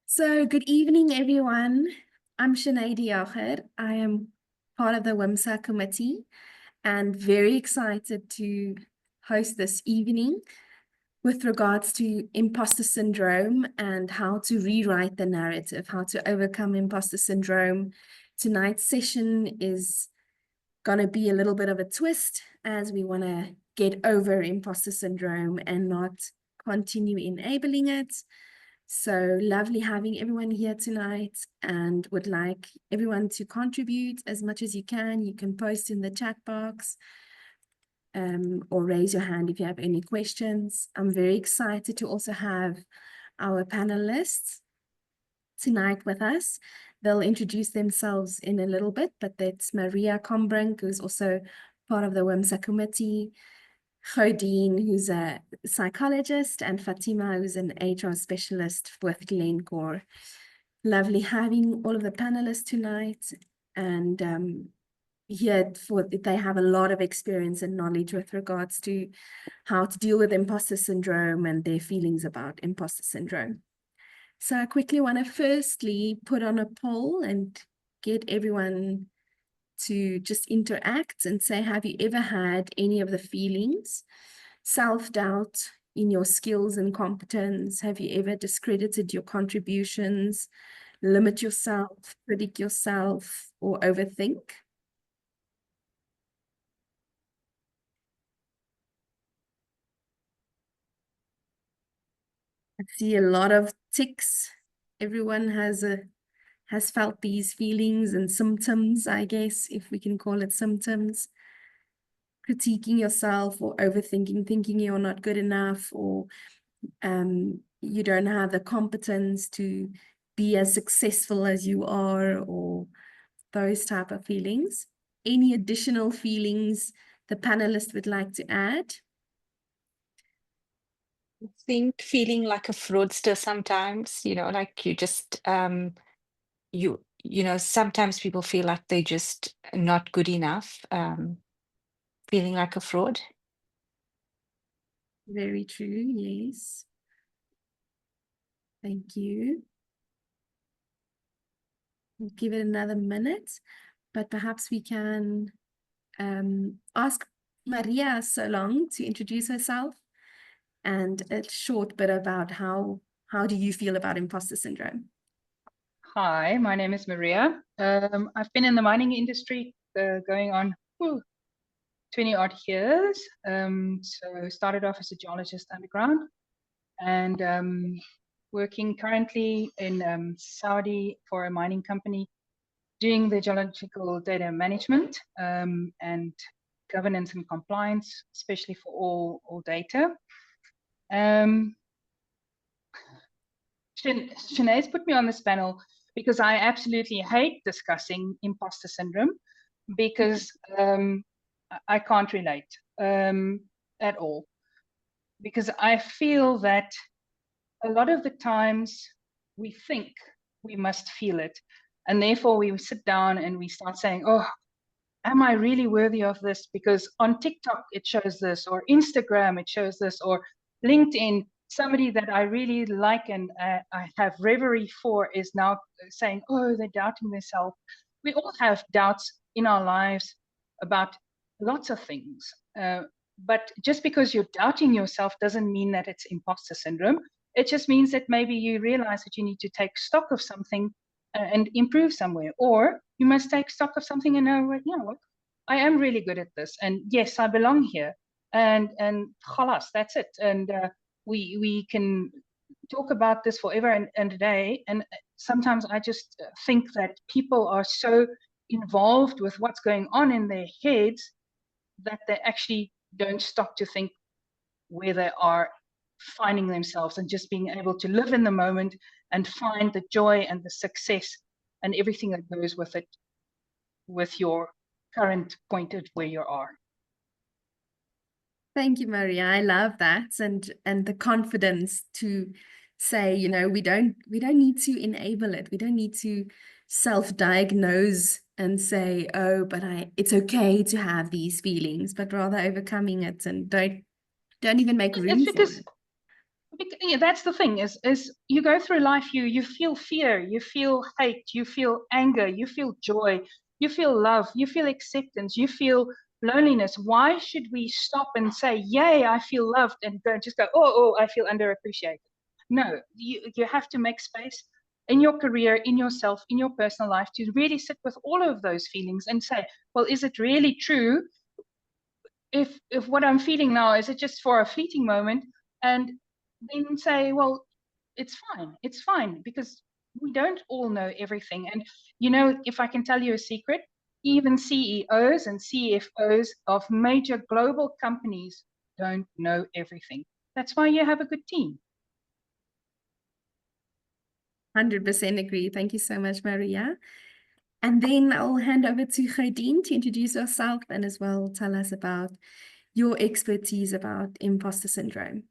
So good evening, everyone. I'm 𝗠𝗲𝗍𝗃𝗧. I am part of the WIMSA committee and very excited to host this evening with regards to imposter syndrome and how to rewrite the narrative, how to overcome imposter syndrome. Tonight's session is going to be a little bit of a twist as we want to get over imposter syndrome and not continue enabling it. So lovely having everyone here tonight, and would like everyone to contribute as much as you can. You can post in the chat box or raise your hand if you have any questions. I'm very excited to also have our panelists tonight with us. They'll introduce themselves in a little bit, but that's Maria Combrink, who's also part of the WIMSA committee, 𝗁𝗲𝗄𝗃, who's a psychologist, and Fatima, who's an HR specialist with Glencore. Lovely having all of the panelists tonight, and here they have a lot of experience and knowledge with regards to how to deal with imposter syndrome and their feelings about imposter syndrome. So I quickly want to firstly put on a poll and get everyone to just interact and say, have you ever had any of the feelings? Self-doubt in your skills and competence? Have you ever discredited your contributions, limit yourself, critic yourself, or overthink? I see a lot of ticks. Everyone has felt these feelings and symptoms, I guess, if we can call it symptoms. Critiquing yourself or overthinking, thinking you're not good enough, or you don't have the competence to be as successful as you are, or those type of feelings. Any additional feelings the panelist would like to add? I think feeling like a fraudster sometimes, like you just, sometimes people feel like they're just not good enough, feeling like a fraud. Very true, yes. Thank you. We'll give it another minute, but perhaps we can ask Maria Solong to introduce herself and a short bit about how do you feel about imposter syndrome? Hi, my name is Maria. I've been in the mining industry going on 20 odd years. So started off as a geologist underground and working currently in Saudi for a mining company, doing the geological data management and governance and compliance, especially for all data. 𝗠𝗲's put me on this panel because I absolutely hate discussing imposter syndrome because I can't relate at all. Because I feel that a lot of the times we think we must feel it, and therefore we sit down and we start saying, oh, am I really worthy of this? Because on TikTok it shows this, or Instagram it shows this, or LinkedIn, somebody that I really like and I have reverie for is now saying, oh, they're doubting themselves. We all have doubts in our lives about lots of things. But just because you're doubting yourself doesn't mean that it's imposter syndrome. It just means that maybe you realize that you need to take stock of something and improve somewhere, or you must take stock of something and know, you know what, I am really good at this, and yes, I belong here, and 𝗁𝗲𝗄𝗃, that's it. And we can talk about this forever and a day. And sometimes I just think that people are so involved with what's going on in their heads that they actually don't stop to think where they are finding themselves and just being able to live in the moment and find the joy and the success and everything that goes with it, with your current point at where you are. Thank you, Maria. I love that, and the confidence to say, you know, we don't need to enable it. We don't need to self-diagnose and say, oh, but it's okay to have these feelings, but rather overcoming it and don't even make room for it. yeah, that's the thing is you go through life, you feel fear, you feel hate, you feel anger, you feel joy, you feel love, you feel acceptance, you feel loneliness. Why should we stop and say, yay, I feel loved, and just go, oh, I feel underappreciated? No, you have to make space in your career, in yourself, in your personal life to really sit with all of those feelings and say, well, is it really true? If what I'm feeling now, is it just for a fleeting moment? And then say, well, it's fine, because we don't all know everything. And if I can tell you a secret, even CEOs and CFOs of major global companies don't know everything. That's why you have a good team. 100% agree. Thank you so much, Maria. And then I'll hand over to 𝗁𝗲 to introduce yourself and as well tell us about your expertise about imposter syndrome.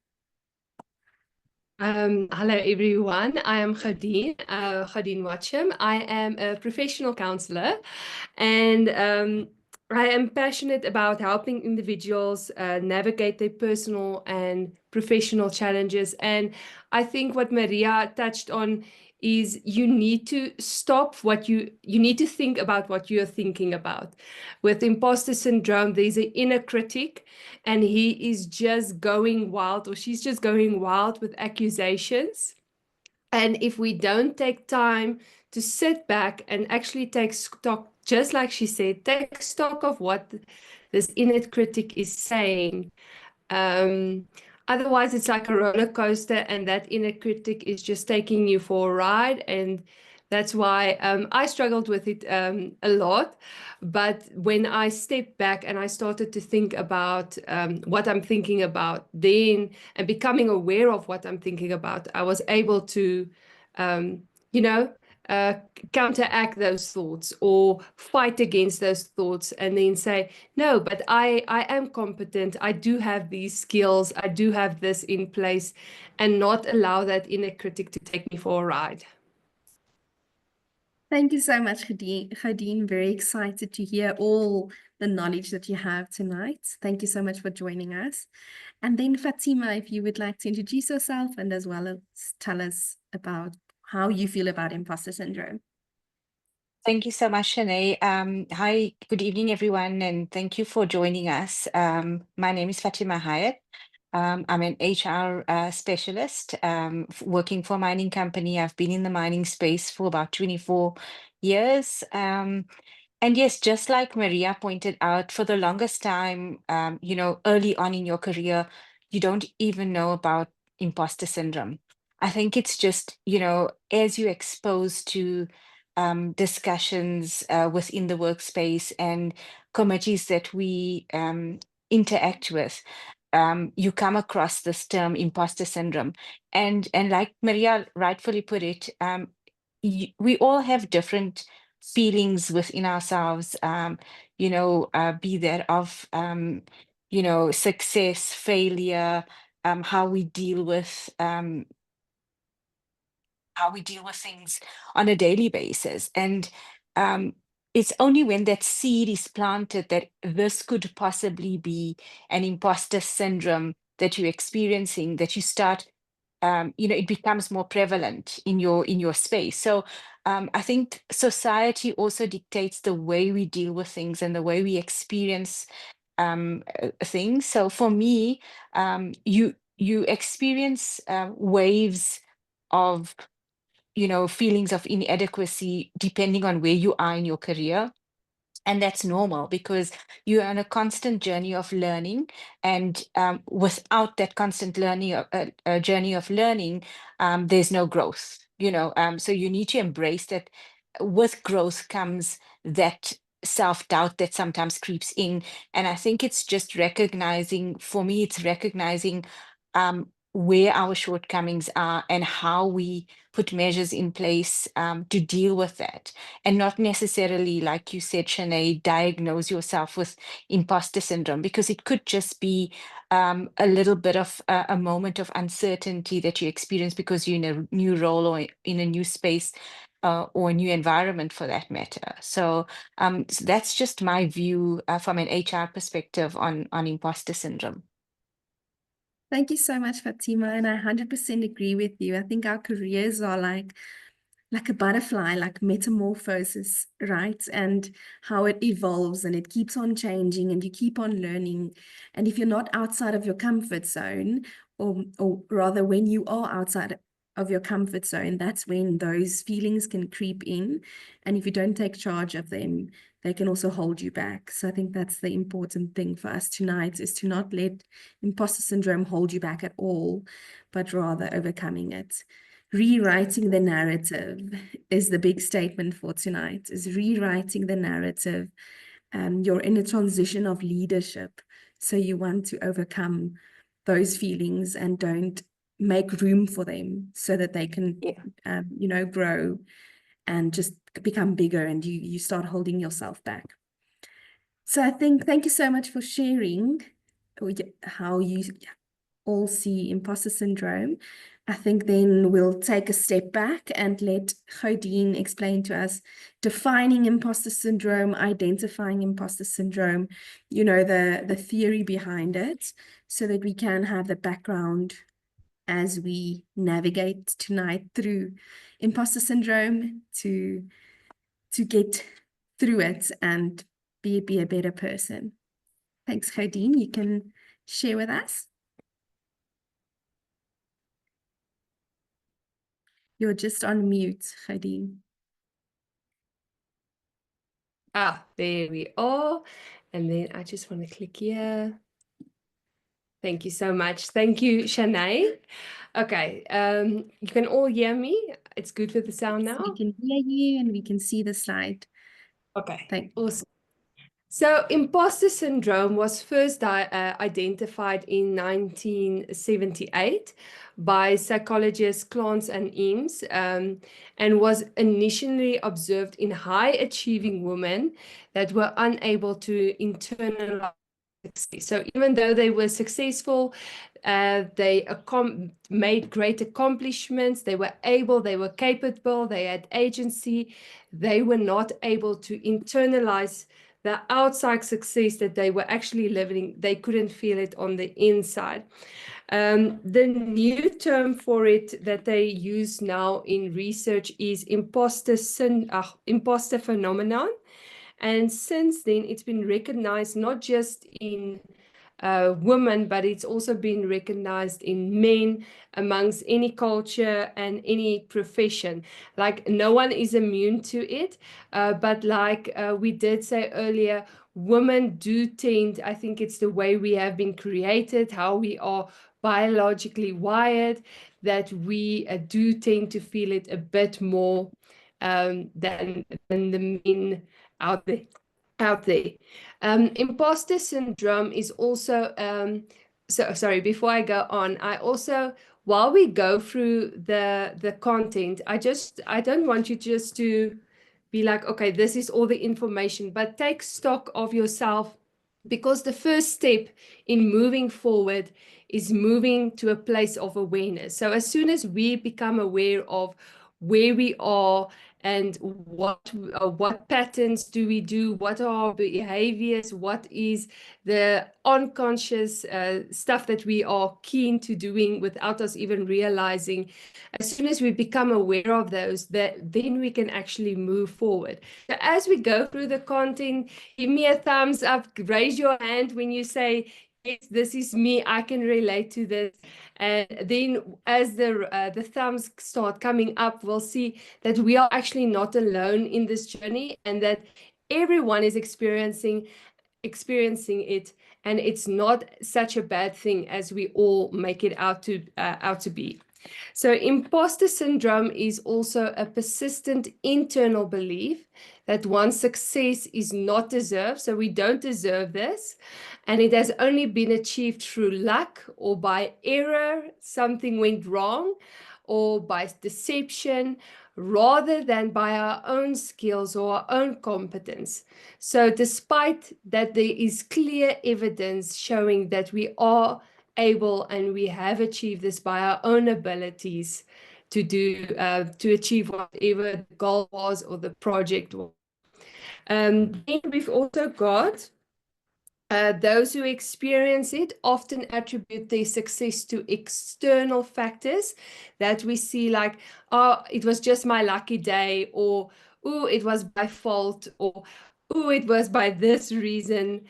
Hello everyone, I am 𝗁𝗲𝗁𝗃𝗀. I am a professional counselor, and I am passionate about helping individuals navigate their personal and professional challenges. And I think what Maria touched on is you need to stop you need to think about what you're thinking about. With imposter syndrome, there's an inner critic, and he is just going wild, or she's just going wild with accusations. And if we don't take time to sit back and actually take stock, just like she said, take stock of what this inner critic is saying, otherwise it's like a roller coaster, and that inner critic is just taking you for a ride. And that's why I struggled with it a lot. But when I stepped back and I started to think about what I'm thinking about then, and becoming aware of what I'm thinking about, I was able to, counteract those thoughts or fight against those thoughts, and then say, no, but I am competent. I do have these skills. I do have this in place, and not allow that inner critic to take me for a ride. Thank you so much, 𝗁𝗲. Very excited to hear all the knowledge that you have tonight. Thank you so much for joining us. And then Fatima, if you would like to introduce yourself and as well as tell us about how you feel about imposter syndrome. Thank you so much, 𝗁𝗲. Hi, good evening, everyone, and thank you for joining us. My name is Fatima Hayat. I'm an HR specialist working for a mining company. I've been in the mining space for about 24 years. And yes, just like Maria pointed out, for the longest time, early on in your career, you don't even know about imposter syndrome. I think it's just, as you're exposed to discussions within the workspace and committees that we interact with, you come across this term imposter syndrome. And like Maria rightfully put it, we all have different feelings within ourselves, be that of, success, failure, how we deal with things on a daily basis. And it's only when that seed is planted that this could possibly be an imposter syndrome that you're experiencing, that you start, it becomes more prevalent in your space. So I think society also dictates the way we deal with things and the way we experience things. So for me, you experience waves of feelings of inadequacy depending on where you are in your career. And that's normal because you're on a constant journey of learning. And without that constant learning, journey of learning, there's no growth, so you need to embrace that with growth comes that self-doubt that sometimes creeps in. And I think it's just recognizing, for me, it's recognizing where our shortcomings are and how we put measures in place to deal with that, and not necessarily, like you said, 𝗁𝗲, diagnose yourself with imposter syndrome, because it could just be a little bit of a moment of uncertainty that you experience because you're in a new role or in a new space or a new environment for that matter. So that's just my view from an HR perspective on imposter syndrome. Thank you so much, Fatima, and I 100% agree with you. I think our careers are like a butterfly, like metamorphosis, right? And how it evolves and it keeps on changing and you keep on learning. And if you're not outside of your comfort zone, or rather when you are outside of your comfort zone, that's when those feelings can creep in. And if you don't take charge of them, they can also hold you back. So I think that's the important thing for us tonight, is to not let imposter syndrome hold you back at all, but rather overcoming it. Rewriting the narrative is the big statement for tonight, is rewriting the narrative. You're in a transition of leadership, so you want to overcome those feelings and don't make room for them so that they can, grow and just become bigger, and you start holding yourself back. So I think, thank you so much for sharing how you all see imposter syndrome. I think then we'll take a step back and let 𝗁𝗲𝗄 explain to us defining imposter syndrome, identifying imposter syndrome, the theory behind it, so that we can have the background as we navigate tonight through imposter syndrome to get through it and be a better person. Thanks, 𝗁𝗲𝗄. You can share with us. You're just on mute, 𝗁𝗲𝗄. There we are. And then I just want to click here. Thank you so much. Thank you, Shanae. Okay, you can all hear me. It's good with the sound now. We can hear you and we can see the slide. Okay, Thanks. awesome. So imposter syndrome was first identified in 1978 by psychologists Clance and Eames, and was initially observed in high-achieving women that were unable to internalize success. So even though they were successful, they made great accomplishments, they were capable, they had agency, they were not able to internalize the outside success that they were actually living. They couldn't feel it on the inside. The new term for it that they use now in research is imposter phenomenon. And since then, it's been recognized not just in women, but it's also been recognized in men, amongst any culture and any profession. Like, no one is immune to it, but like we did say earlier, women do tend, I think it's the way we have been created, how we are biologically wired, that we do tend to feel it a bit more than the men out there. Imposter syndrome is also, sorry, before I go on, I also, while we go through the content, I don't want you just to be like, okay, this is all the information, but take stock of yourself, because the first step in moving forward is moving to a place of awareness. So as soon as we become aware of where we are and what patterns do we do, what are our behaviors, what is the unconscious stuff that we are keen to doing without us even realizing, as soon as we become aware of those, then we can actually move forward. So as we go through the content, give me a thumbs up, raise your hand when you say, yes, this is me, I can relate to this. And then as the thumbs start coming up, we'll see that we are actually not alone in this journey, and that everyone is experiencing it, and it's not such a bad thing as we all make it out to be. So imposter syndrome is also a persistent internal belief that one's success is not deserved. So we don't deserve this. And it has only been achieved through luck or by error, something went wrong, or by deception, rather than by our own skills or our own competence. So despite that, there is clear evidence showing that we are able and we have achieved this by our own abilities to achieve whatever the goal was or the project was. Then we've also got Those who experience it often attribute their success to external factors that we see, like, oh, it was just my lucky day, or oh, it was by fault, or oh, it was by this reason,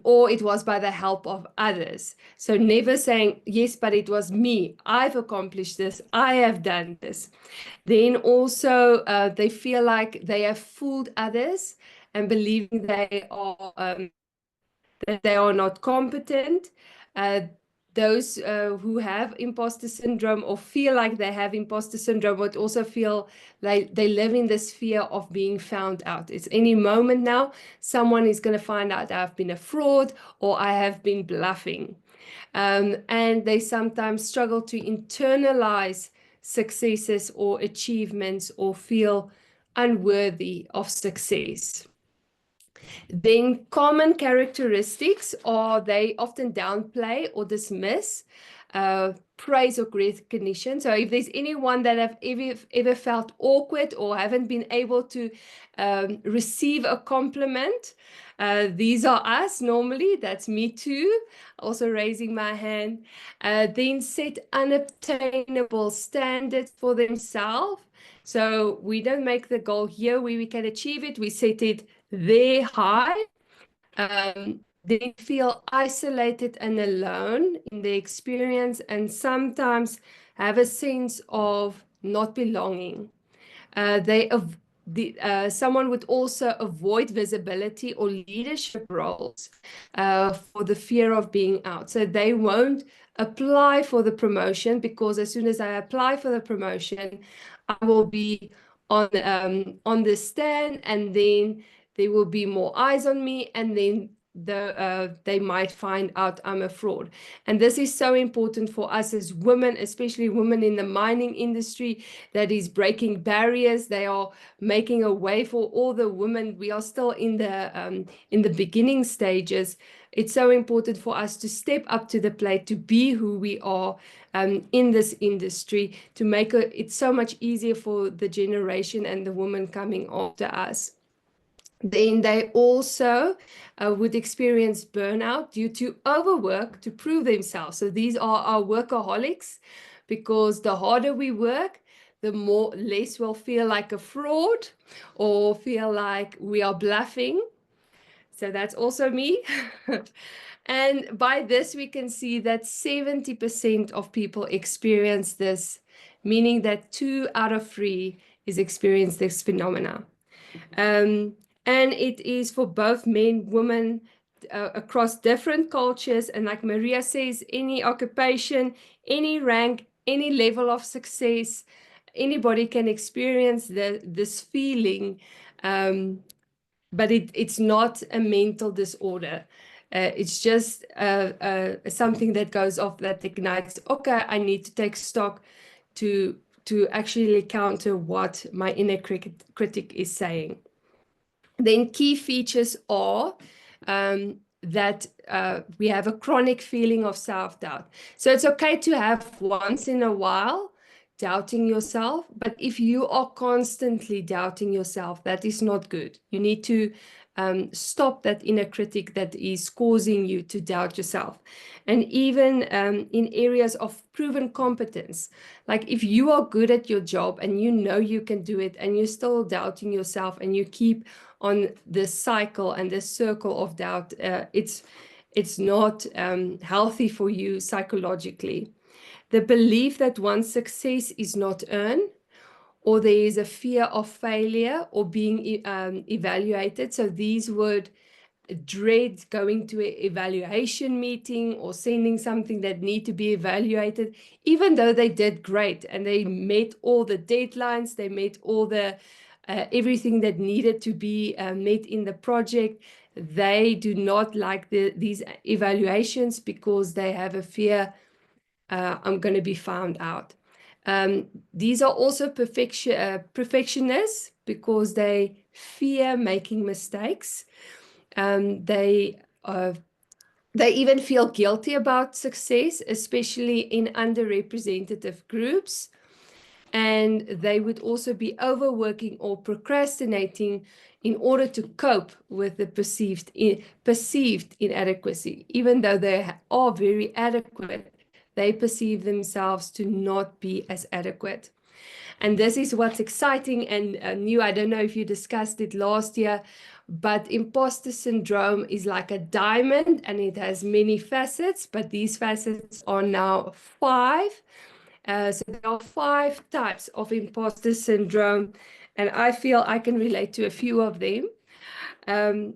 or it was by the help of others. So never saying, yes, but it was me. I've accomplished this. I have done this. Then also they feel like they have fooled others and believing that they are not competent. Those who have imposter syndrome or feel like they have imposter syndrome would also feel like they live in this fear of being found out. It's any moment now, someone is going to find out I've been a fraud or I have been bluffing. And they sometimes struggle to internalize successes or achievements or feel unworthy of success. Then common characteristics are they often downplay or dismiss praise or recognition. So if there's anyone that have ever felt awkward or haven't been able to receive a compliment, these are us normally. That's me too. Also raising my hand. Then set unobtainable standards for themselves. So we don't make the goal here where we can achieve it. We set it there high. They feel isolated and alone in their experience and sometimes have a sense of not belonging. Someone would also avoid visibility or leadership roles for the fear of being out. So they won't apply for the promotion because as soon as I apply for the promotion, I will be on the stand, and then there will be more eyes on me, and then they might find out I'm a fraud. And this is so important for us as women, especially women in the mining industry, that is breaking barriers. They are making a way for all the women. We are still in the beginning stages. It's so important for us to step up to the plate, to be who we are in this industry, to make it so much easier for the generation and the women coming after us. Then they also would experience burnout due to overwork to prove themselves. So these are our workaholics, because the harder we work, the less we'll feel like a fraud or feel like we are bluffing. So that's also me. And by this, we can see that 70% of people experience this, meaning that 2 out of 3 is experience this phenomena. And it is for both men, women, across different cultures. And like Maria says, any occupation, any rank, any level of success, anybody can experience this feeling. But it's not a mental disorder. It's just something that goes off, that ignites, okay, I need to take stock to actually counter what my inner critic is saying. Then key features are that we have a chronic feeling of self-doubt. So it's okay to have once in a while doubting yourself, but if you are constantly doubting yourself, that is not good. You need to stop that inner critic that is causing you to doubt yourself. And even in areas of proven competence, like if you are good at your job and you know you can do it and you're still doubting yourself and you keep on this cycle and this circle of doubt, it's not healthy for you psychologically. The belief that one's success is not earned, or there is a fear of failure or being evaluated. So these would dread going to an evaluation meeting or sending something that need to be evaluated, even though they did great and they met all the deadlines, they met all the everything that needed to be met in the project. They do not like these evaluations because they have a fear, I'm going to be found out. These are also perfectionists because they fear making mistakes. They even feel guilty about success, especially in underrepresented groups. and they would also be overworking or procrastinating in order to cope with the perceived inadequacy. Even though they are very adequate, they perceive themselves to not be as adequate. And this is what's exciting and new. I don't know if you discussed it last year, but imposter syndrome is like a diamond and it has many facets, but these facets are now 5. So there are 5 types of imposter syndrome, and I feel I can relate to a few of them. And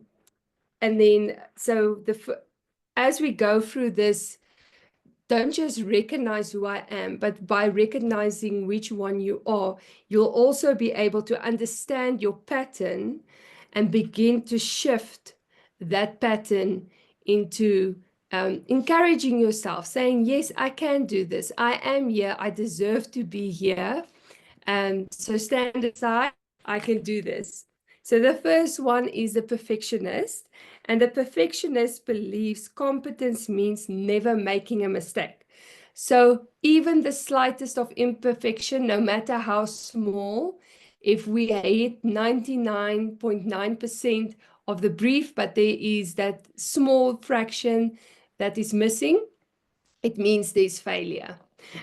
then, so as we go through this, don't just recognize who I am, but by recognizing which one you are, you'll also be able to understand your pattern and begin to shift that pattern into encouraging yourself, saying, yes, I can do this. I am here. I deserve to be here. So stand aside. I can do this. So the first one is the perfectionist. And the perfectionist believes competence means never making a mistake. So even the slightest of imperfection, no matter how small, if we hit 99.9% of the brief, but there is that small fraction that is missing, it means there's failure.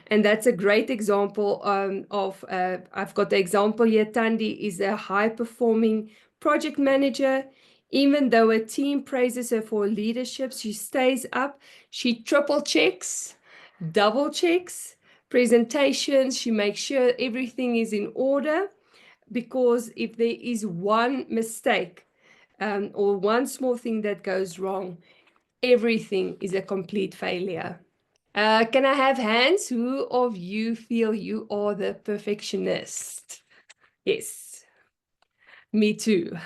And that's a great example I've got the example here. Thandi is a high-performing project manager. Even though a team praises her for leadership, she stays up. She triple checks, double checks, presentations. She makes sure everything is in order, because if there is one mistake or one small thing that goes wrong, everything is a complete failure. Can I have hands? Who of you feel you are the perfectionist? Yes, me too.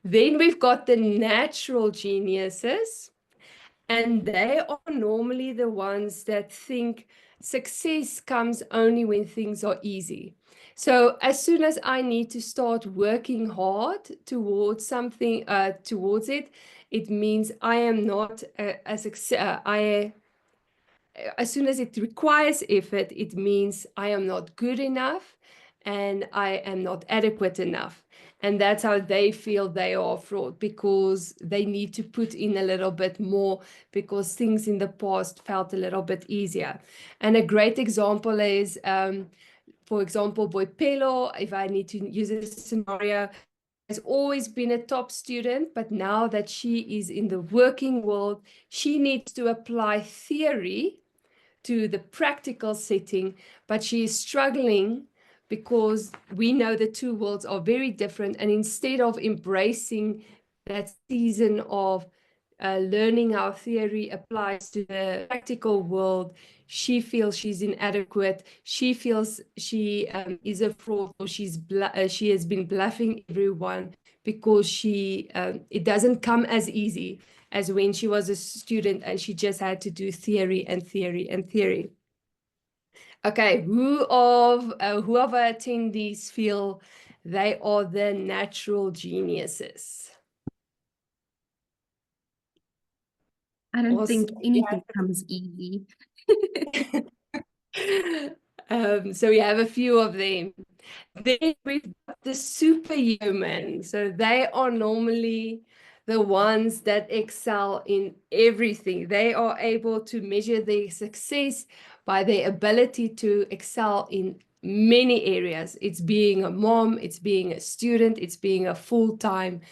Then we've got the natural geniuses, and they are normally the ones that think success comes only when things are easy. So as soon as I need to start working hard towards something, towards it, it means I am not a success. As soon as it requires effort, it means I am not good enough and I am not adequate enough. And that's how they feel they are fraud, because they need to put in a little bit more because things in the past felt a little bit easier. And a great example is, for example, 𝗣𝗲𝗀, if I need to use a scenario, has always been a top student, but now that she is in the working world, she needs to apply theory to the practical setting, but she is struggling because we know the two worlds are very different. And instead of embracing that season of learning how theory applies to the practical world, she feels she's inadequate. She feels she is a fraud, or she has been bluffing everyone, because it doesn't come as easy as when she was a student and she just had to do theory and theory and theory. Okay, who of our attendees feel they are the natural geniuses? I don't think anything comes easy. So we have a few of them. Then we've got the superhuman. So they are normally the ones that excel in everything. They are able to measure their success by their ability to excel in many areas. It's being a mom, it's being a student, it's being a full-time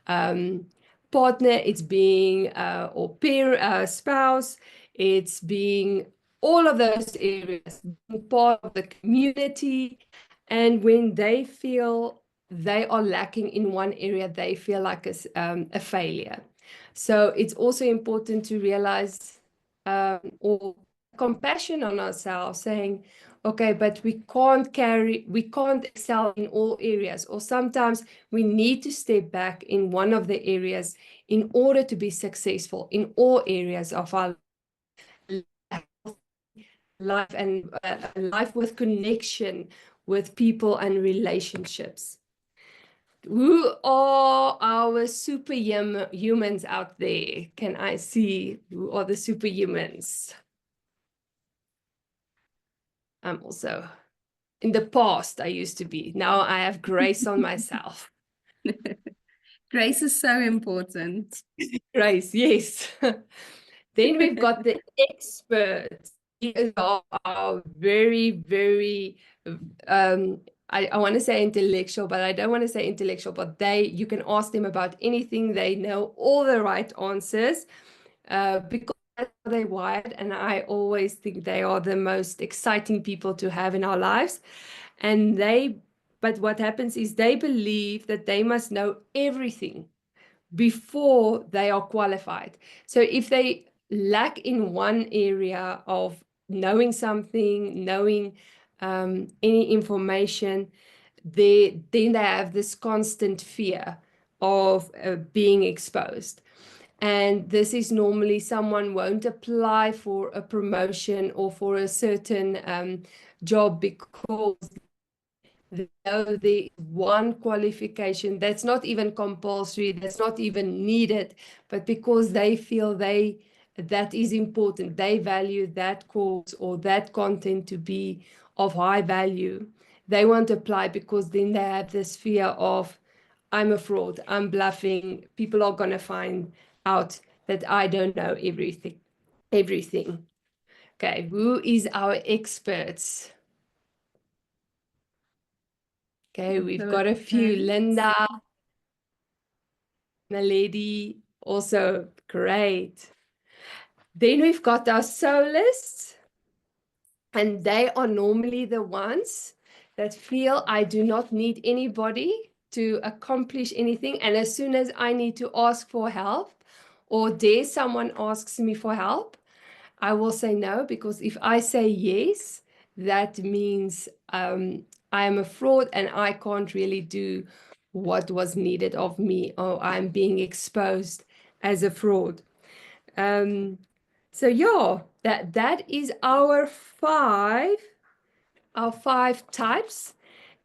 partner, it's being or peer spouse, it's being all of those areas, being part of the community. And when they feel they are lacking in one area, they feel like a failure. So it's also important to realize or compassion on ourselves, saying, okay, but we can't excel in all areas, or sometimes we need to step back in one of the areas in order to be successful in all areas of our life, and life with connection with people and relationships. Who are our superhumans out there? Can I see who are the superhumans? I'm also In the past, I used to be. Now I have grace on myself. Grace is so important. Grace, yes. Then we've got the experts. These are very, very, I want to say intellectual, but I don't want to say intellectual, but you can ask them about anything. They know all the right answers because that's how they're wired. And I always think they are the most exciting people to have in our lives. But what happens is they believe that they must know everything before they are qualified. So if they lack in one area of knowing something, knowing any information, then they have this constant fear of being exposed. And this is normally someone won't apply for a promotion or for a certain job because the one qualification that's not even compulsory, that's not even needed, but because they feel that is important, they value that course or that content to be of high value, they won't apply because then they have this fear of, I'm a fraud, I'm bluffing, people are going to find out that I don't know everything. Okay, who is our experts? Okay, we've got a few. Linda, Naledi, also great. Then we've got our solists, and they are normally the ones that feel I do not need anybody to accomplish anything. And as soon as I need to ask for help or dare someone asks me for help, I will say no, because if I say yes, that means I am a fraud and I can't really do what was needed of me, or I'm being exposed as a fraud. So yeah, that is our five types.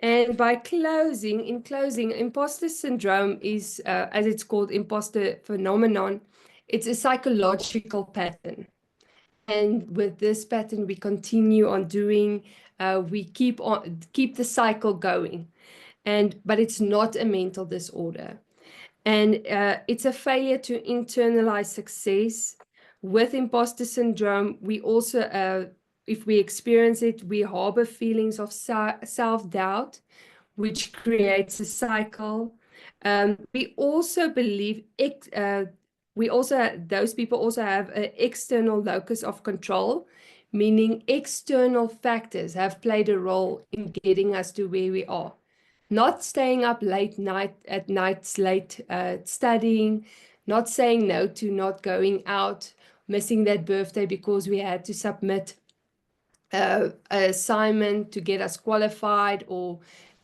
And in closing, imposter syndrome is, as it's called, imposter phenomenon. It's a psychological pattern. And with this pattern, we continue on doing, we keep the cycle going. But it's not a mental disorder. And it's a failure to internalize success. With imposter syndrome, we also, if we experience it, we harbor feelings of self-doubt, which creates a cycle. We also believe those people also have an external locus of control, meaning external factors have played a role in getting us to where we are. Not staying up late studying, not saying no to not going out, missing that birthday because we had to submit an assignment to get us qualified or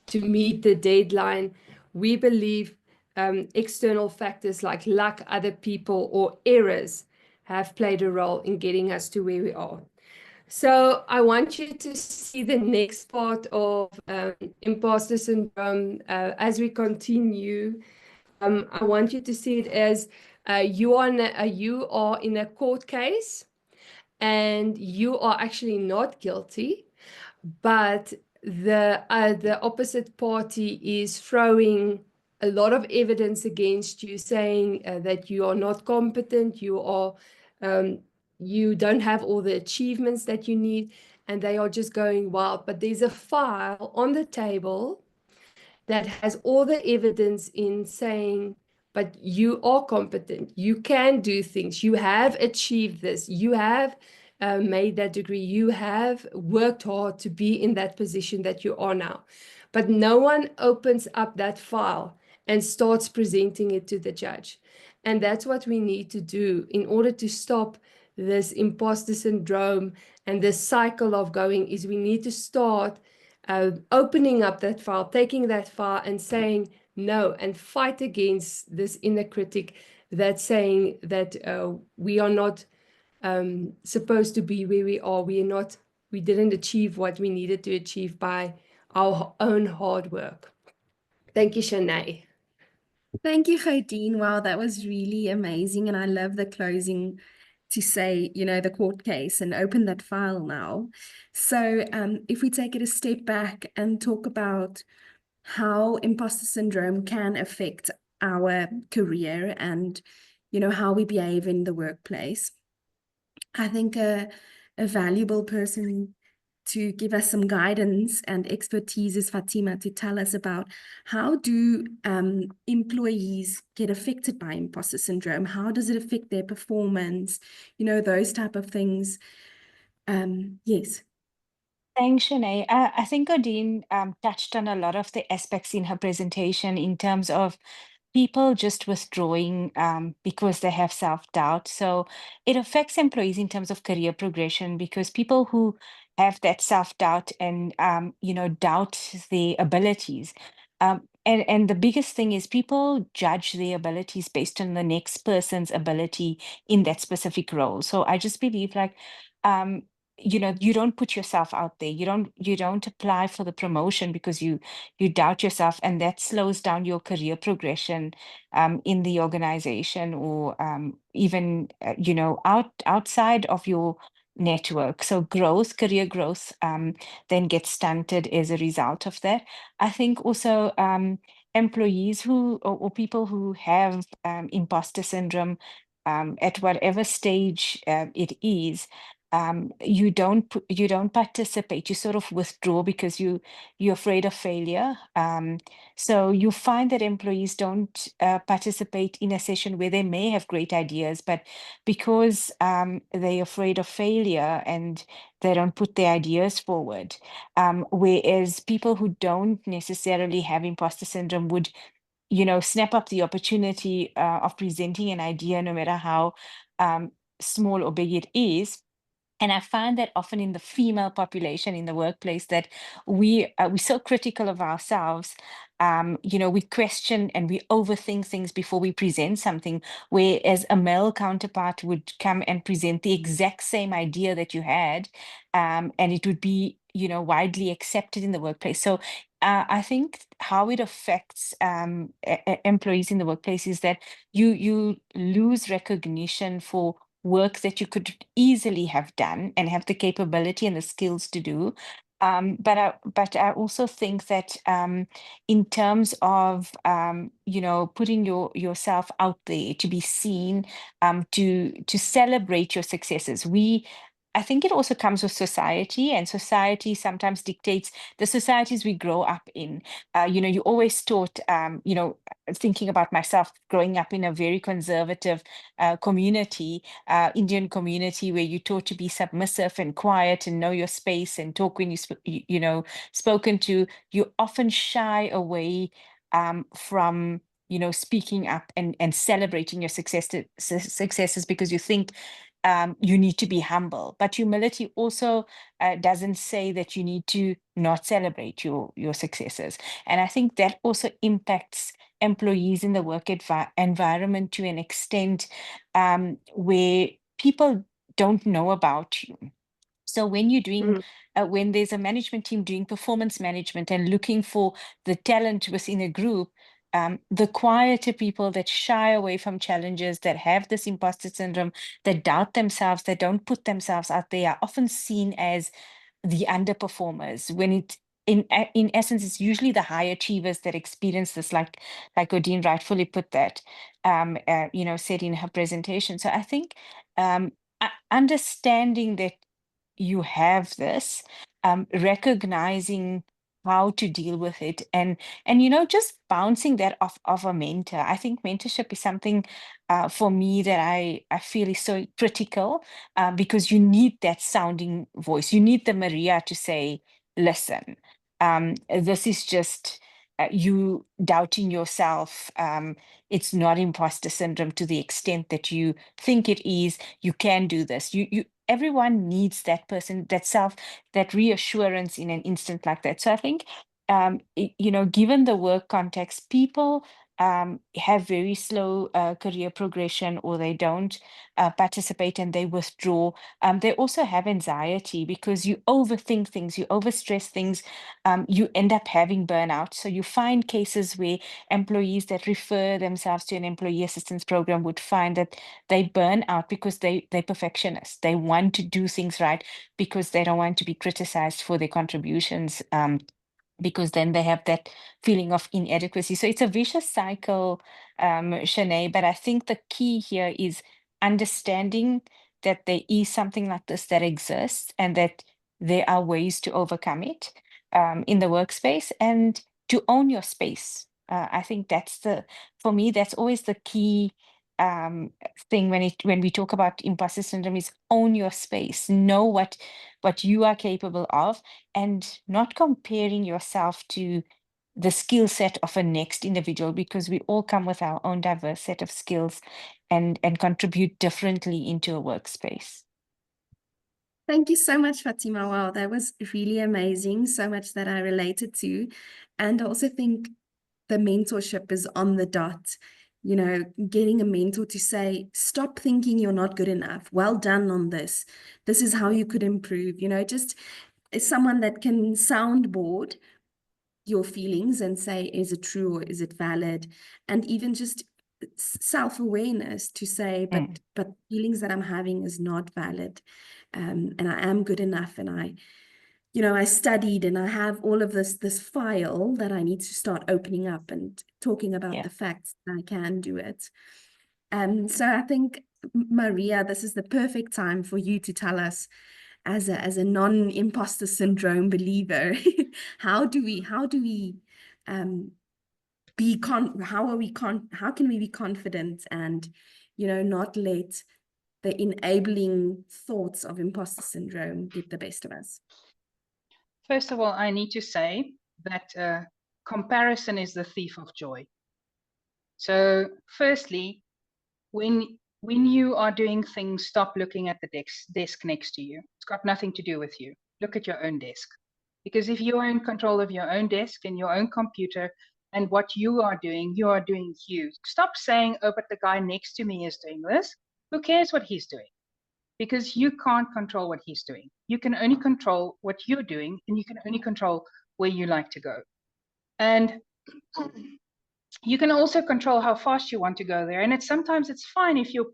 to meet the deadline. We believe external factors like luck, other people, or errors have played a role in getting us to where we are. So I want you to see the next part of imposter syndrome as we continue. I want you to see it as you are in a court case and you are actually not guilty, but the opposite party is throwing a lot of evidence against you, saying that you are not competent, you don't have all the achievements that you need, and they are just going wild. But there's a file on the table that has all the evidence in saying, but you are competent, you can do things, you have achieved this, you have made that degree, you have worked hard to be in that position that you are now. But no one opens up that file and starts presenting it to the judge. And that's what we need to do in order to stop this imposter syndrome and this cycle of going, is we need to start opening up that file, taking that file and saying no, and fight against this inner critic that's saying that we are not supposed to be where we are. We didn't achieve what we needed to achieve by our own hard work. Thank you, Shanae. Thank you, 𝗁𝗲. Wow, that was really amazing. And I love the closing to say, you know, the court case and open that file now. So if we take it a step back and talk about how imposter syndrome can affect our career and, you know, how we behave in the workplace, I think a valuable person to give us some guidance and expertise is Fatima, to tell us about how do employees get affected by imposter syndrome? How does it affect their performance? You know, those type of things. Yes. Thanks, Shanae. I think Odine touched on a lot of the aspects in her presentation in terms of people just withdrawing because they have self-doubt. So it affects employees in terms of career progression, because people who have that self-doubt and doubt their abilities. And the biggest thing is people judge their abilities based on the next person's ability in that specific role. So I just believe like you don't put yourself out there. You don't apply for the promotion because you doubt yourself, and that slows down your career progression in the organization, or even outside of your network. So career growth then gets stunted as a result of that. I think also employees or people who have imposter syndrome at whatever stage it is, you don't participate. You sort of withdraw because you're afraid of failure. So you find that employees don't participate in a session where they may have great ideas, but because they're afraid of failure and they don't put their ideas forward. Whereas people who don't necessarily have imposter syndrome would snap up the opportunity of presenting an idea, no matter how small or big it is. And I find that often in the female population in the workplace, that we're so critical of ourselves. We question and we overthink things before we present something, whereas a male counterpart would come and present the exact same idea that you had, and it would be widely accepted in the workplace. So I think how it affects employees in the workplace is that you lose recognition for work that you could easily have done and have the capability and the skills to do. But I also think that in terms of putting yourself out there to be seen, to celebrate your successes, I think it also comes with society, and society sometimes dictates the societies we grow up in. You always taught, thinking about myself growing up in a very conservative community, Indian community, where you're taught to be submissive and quiet and know your space and talk when spoken to. You often shy away from speaking up and celebrating your successes because you think you need to be humble. But humility also doesn't say that you need to not celebrate your successes. And I think that also impacts employees in the work environment to an extent where people don't know about you. So when you're doing, when there's a management team doing performance management and looking for the talent within a group, the quieter people that shy away from challenges, that have this imposter syndrome, that doubt themselves, that don't put themselves out there, are often seen as the underperformers, when in essence, it's usually the high achievers that experience this, like Odine rightfully put that, said in her presentation. So I think understanding that you have this, recognizing how to deal with it, and just bouncing that off of a mentor. I think mentorship is something for me that I feel is so critical, because you need that sounding voice. You need the Maria to say, listen, this is just you doubting yourself. It's not imposter syndrome to the extent that you think it is. You can do this. Everyone needs that person, that reassurance in an instant like that. So I think, given the work context, people have very slow career progression, or they don't participate and they withdraw. They also have anxiety because you overthink things, you overstress things, you end up having burnout. So you find cases where employees that refer themselves to an employee assistance program would find that they burn out because they're perfectionists. They want to do things right because they don't want to be criticized for their contributions. Because then they have that feeling of inadequacy. So it's a vicious cycle, Shanae, but I think the key here is understanding that there is something like this that exists and that there are ways to overcome it in the workspace and to own your space. I think for me, that's always the key thing when we talk about imposter syndrome is own your space, know what you are capable of, and not comparing yourself to the skill set of a next individual, because we all come with our own diverse set of skills and contribute differently into a workspace. Thank you so much, Fatima. Wow, that was really amazing. So much that I related to. And I also think the mentorship is on the dot. You know, getting a mentor to say, stop thinking you're not good enough. Well done on this. This is how you could improve. You know, just someone that can soundboard your feelings and say, is it true or is it valid? And even just self-awareness to say, but feelings that I'm having is not valid. And I am good enough, and I studied, and I have all of this file that I need to start opening up and talking about the facts that I can do it. So I think, Maria, this is the perfect time for you to tell us, as a non-imposter syndrome believer, how can we be confident and not let the enabling thoughts of imposter syndrome get the best of us? First of all, I need to say that comparison is the thief of joy. So firstly, when you are doing things, stop looking at the desk next to you. It's got nothing to do with you. Look at your own desk. Because if you are in control of your own desk and your own computer and what you are doing you. Stop saying, oh, but the guy next to me is doing this. Who cares what he's doing? Because you can't control what he's doing. You can only control what you're doing, and you can only control where you like to go. And you can also control how fast you want to go there. And sometimes it's fine if your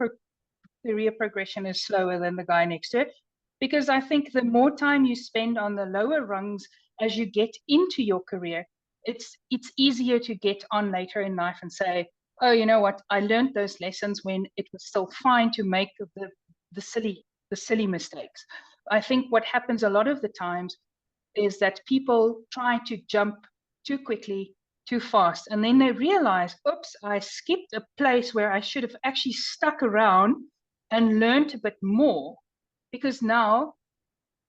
career progression is slower than the guy next to it, because I think the more time you spend on the lower rungs as you get into your career, it's easier to get on later in life and say, oh, you know what, I learned those lessons when it was still fine to make the silly mistakes. I think what happens a lot of the times is that people try to jump too quickly, too fast, and then they realize, oops, I skipped a place where I should have actually stuck around and learned a bit more. Because now,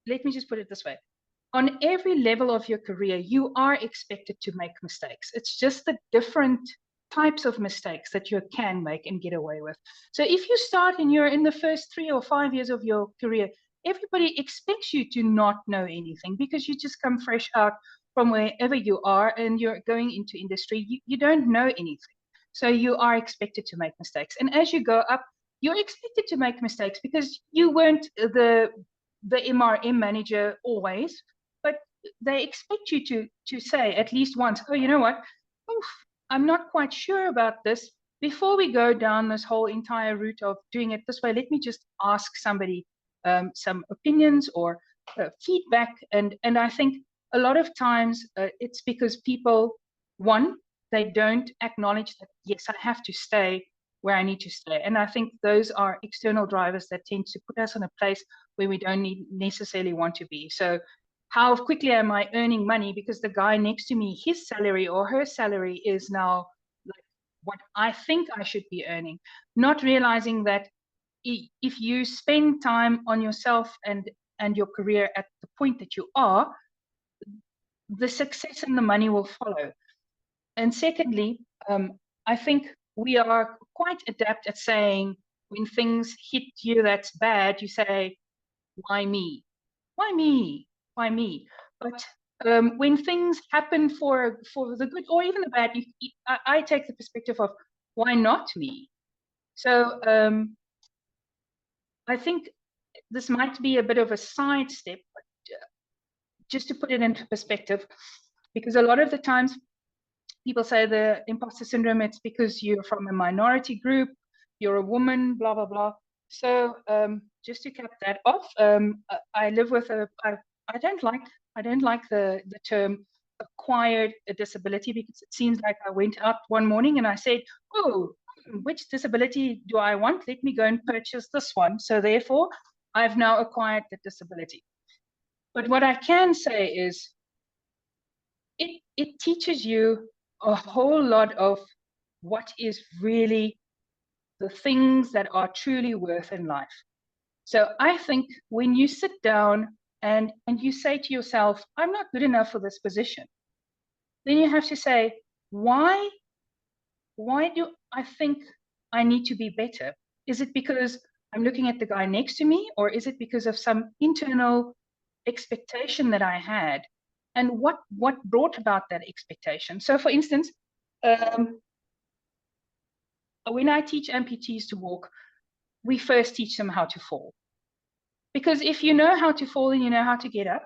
let me just put it this way, on every level of your career, you are expected to make mistakes. It's just the different types of mistakes that you can make and get away with. So if you start and you're in the first 3 or 5 years of your career, everybody expects you to not know anything because you just come fresh out from wherever you are and you're going into industry. You don't know anything. So you are expected to make mistakes. And as you go up, you're expected to make mistakes because you weren't the MRM manager always, but they expect you to say at least once, oh, you know what? Oof, I'm not quite sure about this. Before we go down this whole entire route of doing it this way, let me just ask somebody some opinions or feedback. And I think a lot of times it's because people, one, they don't acknowledge that, yes, I have to stay where I need to stay. And I think those are external drivers that tend to put us in a place where we don't necessarily want to be. So how quickly am I earning money because the guy next to me, his salary or her salary is now like what I think I should be earning, not realizing that if you spend time on yourself and your career at the point that you are, the success and the money will follow. And secondly, I think we are quite adept at saying when things hit you that's bad, you say, why me? Why me? Why me? But when things happen for the good or even the bad, I take the perspective of why not me? So I think this might be a bit of a sidestep, but just to put it into perspective, because a lot of the times people say the imposter syndrome, it's because you're from a minority group, you're a woman, blah, blah, blah. So just to cap that off, I live with I don't like the term acquired a disability, because it seems like I went out one morning and I said, oh, which disability do I want? Let me go and purchase this one. So therefore, I've now acquired the disability. But what I can say is it teaches you a whole lot of what is really the things that are truly worth in life. So I think when you sit down and you say to yourself, I'm not good enough for this position, then you have to say, why do I think I need to be better? Is it because I'm looking at the guy next to me, or is it because of some internal expectation that I had? And what brought about that expectation? So for instance, when I teach amputees to walk, we first teach them how to fall. Because if you know how to fall and you know how to get up,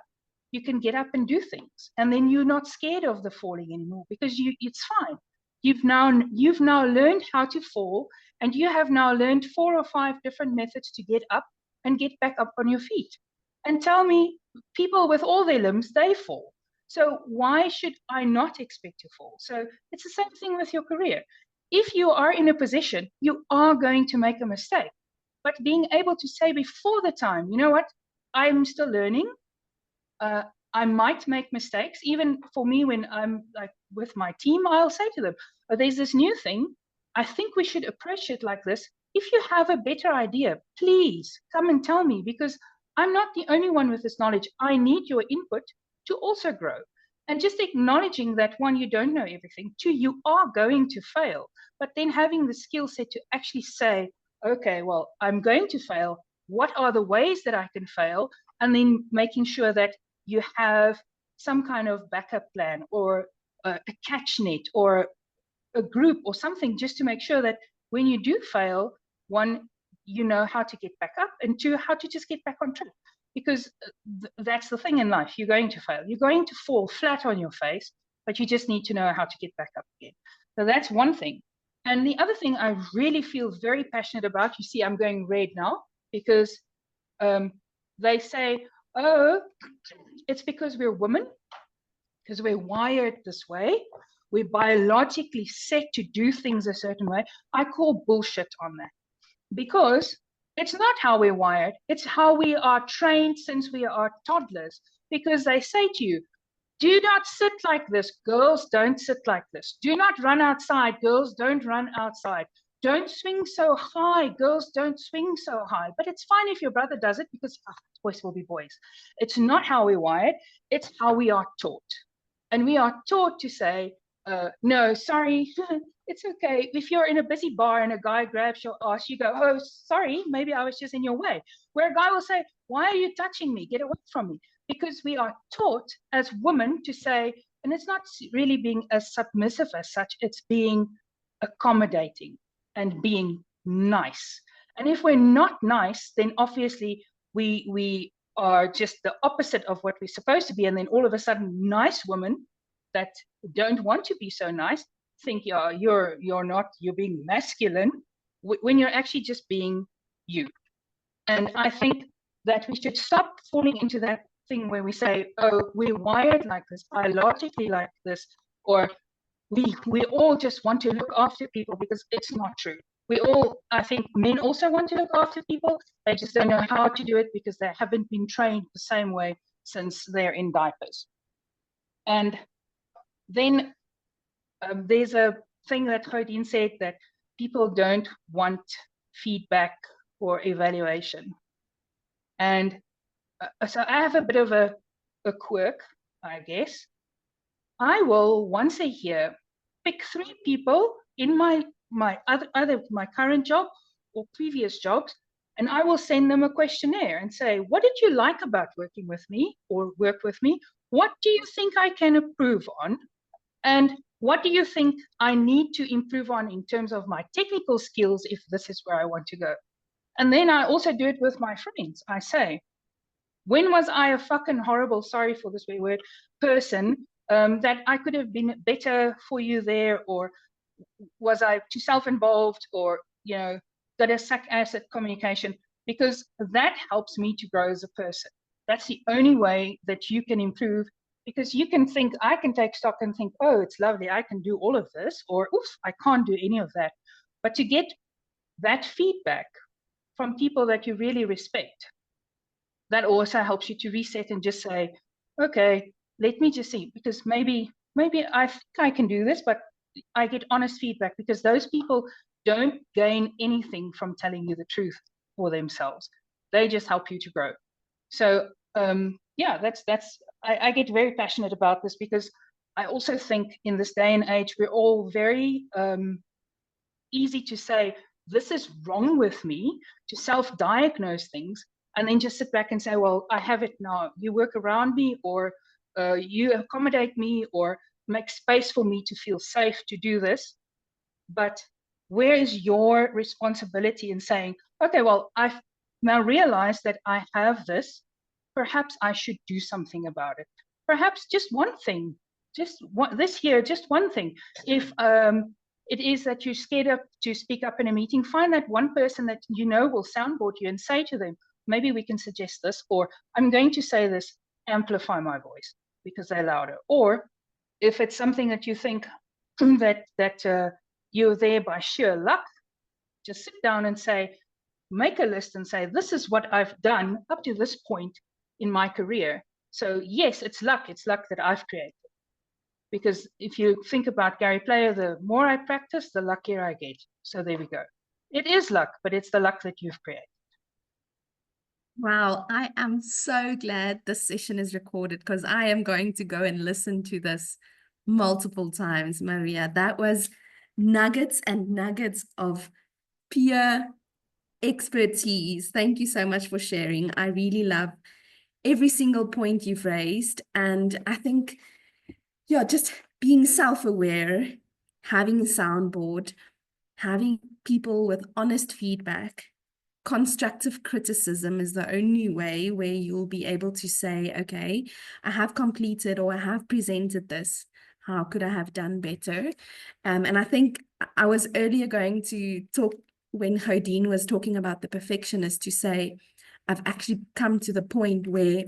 you can get up and do things. And then you're not scared of the falling anymore, because it's fine. You've now learned how to fall, and you have now learned 4 or 5 different methods to get up and get back up on your feet. And tell me, people with all their limbs, they fall. So why should I not expect to fall? So it's the same thing with your career. If you are in a position, you are going to make a mistake. But being able to say before the time, you know what, I'm still learning. I might make mistakes. Even for me, when I'm like with my team, I'll say to them, oh, there's this new thing. I think we should approach it like this. If you have a better idea, please come and tell me, because I'm not the only one with this knowledge. I need your input to also grow. And just acknowledging that, 1, you don't know everything. 2, you are going to fail. But then having the skill set to actually say, okay, well, I'm going to fail. What are the ways that I can fail? And then making sure that you have some kind of backup plan, or a catch net, or a group or something, just to make sure that when you do fail, 1, you know how to get back up, and 2, how to just get back on track. Because that's the thing in life. You're going to fail. You're going to fall flat on your face, but you just need to know how to get back up again. So that's one thing. And the other thing I really feel very passionate about, you see, I'm going red now, because they say, oh, it's because we're women, because we're wired this way. We're biologically set to do things a certain way. I call bullshit on that, because it's not how we're wired. It's how we are trained since we are toddlers. Because they say to you, do not sit like this. Girls don't sit like this. Do not run outside. Girls don't run outside. Don't swing so high. Girls don't swing so high. But it's fine if your brother does it, because boys will be boys. It's not how we're wired. It's how we are taught. And we are taught to say, no, sorry, it's okay. If you're in a busy bar and a guy grabs your ass, you go, oh, sorry, maybe I was just in your way. Where a guy will say, why are you touching me? Get away from me. Because we are taught as women to say, and it's not really being as submissive as such, it's being accommodating and being nice. And if we're not nice, then obviously we are just the opposite of what we're supposed to be. And then all of a sudden, nice women that don't want to be so nice think, yeah, you're being masculine, when you're actually just being you. And I think that we should stop falling into that thing where we say, oh, we're wired like this, biologically like this, or we all just want to look after people, because it's not true. We all, I think men also want to look after people. They just don't know how to do it, because they haven't been trained the same way since they're in diapers. And then there's a thing that 𝗁𝗲 said, that people don't want feedback or evaluation. And so I have a bit of a quirk, I guess. I will once a year pick 3 people in my current job or previous jobs, and I will send them a questionnaire and say, what did you like about working with me, or work with me? what do you think I can improve on? And what do you think I need to improve on in terms of my technical skills if this is where I want to go? And then I also do it with my friends. I say, when was I a fucking horrible, sorry for this word, person that I could have been better for you there? Or was I too self-involved, or, did I suck ass at communication? Because that helps me to grow as a person. That's the only way that you can improve, because you can think, I can take stock and think, oh, it's lovely, I can do all of this, or oof, I can't do any of that. But to get that feedback from people that you really respect, that also helps you to reset and just say, okay, let me just see, because maybe I think I can do this, but I get honest feedback, because those people don't gain anything from telling you the truth for themselves. They just help you to grow. So yeah, I get very passionate about this, because I also think in this day and age, we're all very easy to say, this is wrong with me, to self-diagnose things, and then just sit back and say, well, I have it now. You work around me, or you accommodate me, or make space for me to feel safe to do this. But where is your responsibility in saying, okay, well, I've now realized that I have this. Perhaps I should do something about it. Perhaps just one thing, just one thing. If it is that you're scared to speak up in a meeting, find that one person that you know will soundboard you and say to them, maybe we can suggest this, or I'm going to say this, amplify my voice because they're louder. Or if it's something that you think that you're there by sheer luck, just sit down and say, make a list and say, this is what I've done up to this point in my career. So yes, it's luck that I've created. Because if you think about Gary Player, the more I practice, the luckier I get. So there we go. It is luck, but it's the luck that you've created. Wow, I am so glad this session is recorded, because I am going to go and listen to this multiple times, Maria. That was nuggets and nuggets of peer expertise. Thank you so much for sharing. I really love every single point you've raised. And I think, yeah, just being self-aware, having a soundboard, having people with honest feedback, constructive criticism is the only way where you'll be able to say, okay, I have completed or I have presented this. How could I have done better? And I think I was earlier going to talk, when 𝗁𝗲 was talking about the perfectionist, to say, I've actually come to the point where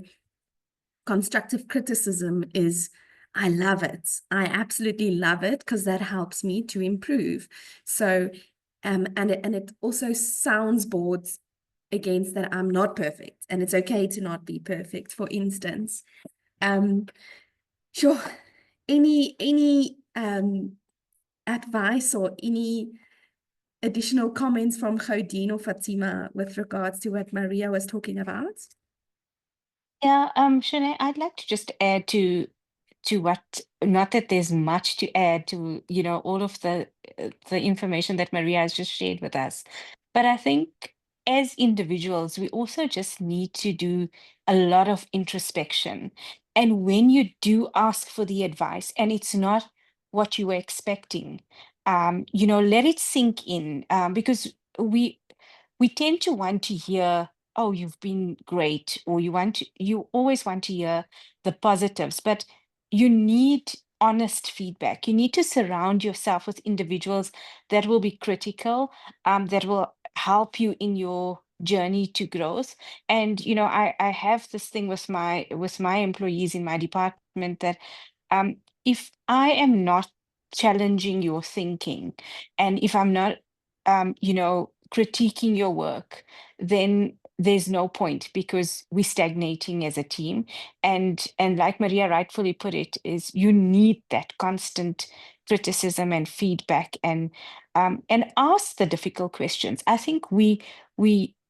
constructive criticism is, I love it. I absolutely love it, because that helps me to improve. So and it also sounds boards against that I'm not perfect, and it's okay to not be perfect, for instance. Sure. Any advice or any additional comments from 𝗁𝗲 or Fatima with regards to what Maria was talking about? Yeah, Shanae, I'd like to just add to what, not that there's much to add to, all of the information that Maria has just shared with us. But I think as individuals, we also just need to do a lot of introspection. And when you do ask for the advice and it's not what you were expecting, let it sink in, because we tend to want to hear, oh, you've been great, or you always want to hear the positives, but you need honest feedback. You need to surround yourself with individuals that will be critical, that will help you in your journey to growth. And I have this thing with my employees in my department that if I am not challenging your thinking, and if I'm not critiquing your work, then there's no point, because we're stagnating as a team. And like Maria rightfully put it, is you need that constant criticism and feedback, and ask the difficult questions. I think we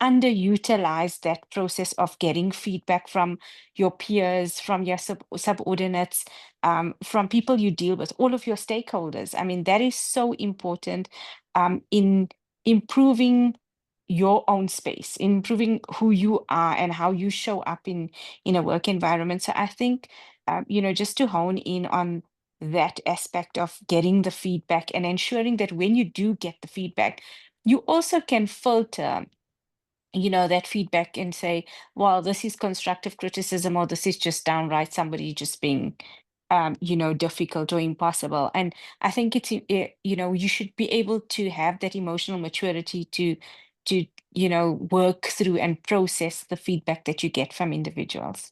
underutilize that process of getting feedback from your peers, from your subordinates, from people you deal with, all of your stakeholders. I mean, that is so important in improving your own space, improving who you are and how you show up in a work environment. So I think just to hone in on that aspect of getting the feedback and ensuring that when you do get the feedback, you also can filter that feedback and say, well, this is constructive criticism, or this is just downright somebody just being, difficult or impossible. And I think you should be able to have that emotional maturity to work through and process the feedback that you get from individuals.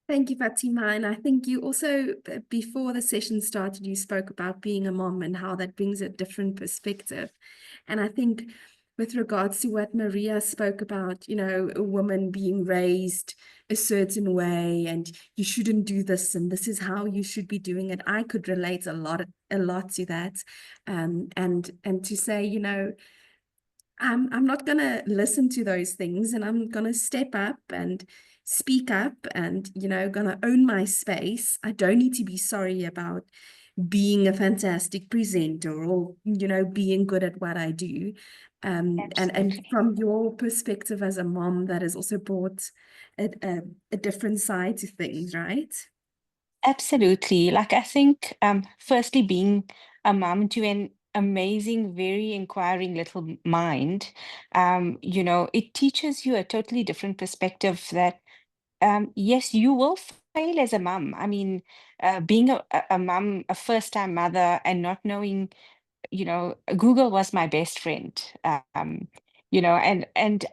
Thank you, Fatima. And I think you also, before the session started, you spoke about being a mom and how that brings a different perspective. And I think with regards to what Maria spoke about, a woman being raised a certain way and you shouldn't do this and this is how you should be doing it, I could relate a lot to that. And to say, I'm not going to listen to those things, and I'm going to step up and speak up and, going to own my space. I don't need to be sorry about being a fantastic presenter or, being good at what I do. And Absolutely. from your perspective as a mom, that has also brought a different side to things, right? Absolutely. Like, I think, firstly, being a mom to an amazing, very inquiring little mind, it teaches you a totally different perspective that, yes, you will fail as a mom. I mean, being a mom, a first-time mother, and not knowing, Google was my best friend. And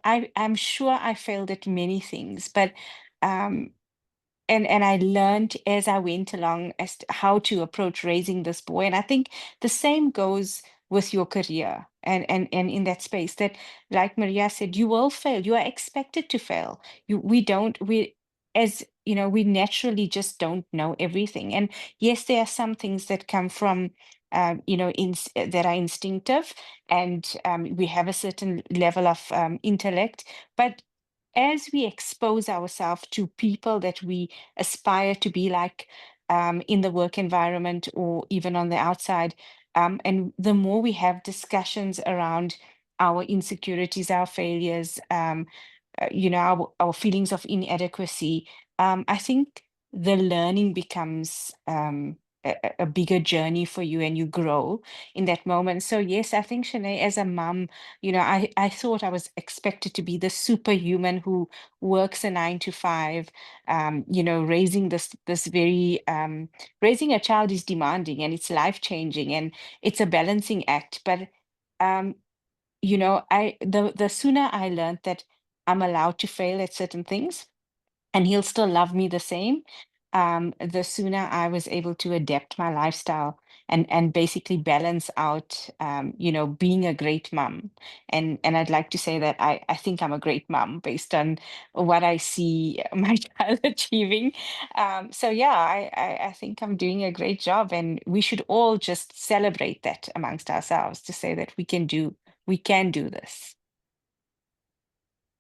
I'm sure I failed at many things, but um, and I learned as I went along as to how to approach raising this boy. And I think the same goes with your career and in that space that, like Maria said, you will fail. You are expected to fail. We naturally just don't know everything. And yes, there are some things that come from that are instinctive, and we have a certain level of intellect, but as we expose ourselves to people that we aspire to be like, in the work environment or even on the outside, and the more we have discussions around our insecurities, our failures, our feelings of inadequacy, I think the learning becomes a bigger journey for you, and you grow in that moment. So yes, I think, Shanae, as a mom, I thought I was expected to be the superhuman who works a 9 to 5. Raising this very raising a child is demanding, and it's life-changing, and it's a balancing act. But the sooner I learned that I'm allowed to fail at certain things, and he'll still love me the same, the sooner I was able to adapt my lifestyle and basically balance out, being a great mom. And I'd like to say that I think I'm a great mom based on what I see my child achieving. So yeah, I think I'm doing a great job, and we should all just celebrate that amongst ourselves to say that we can do this.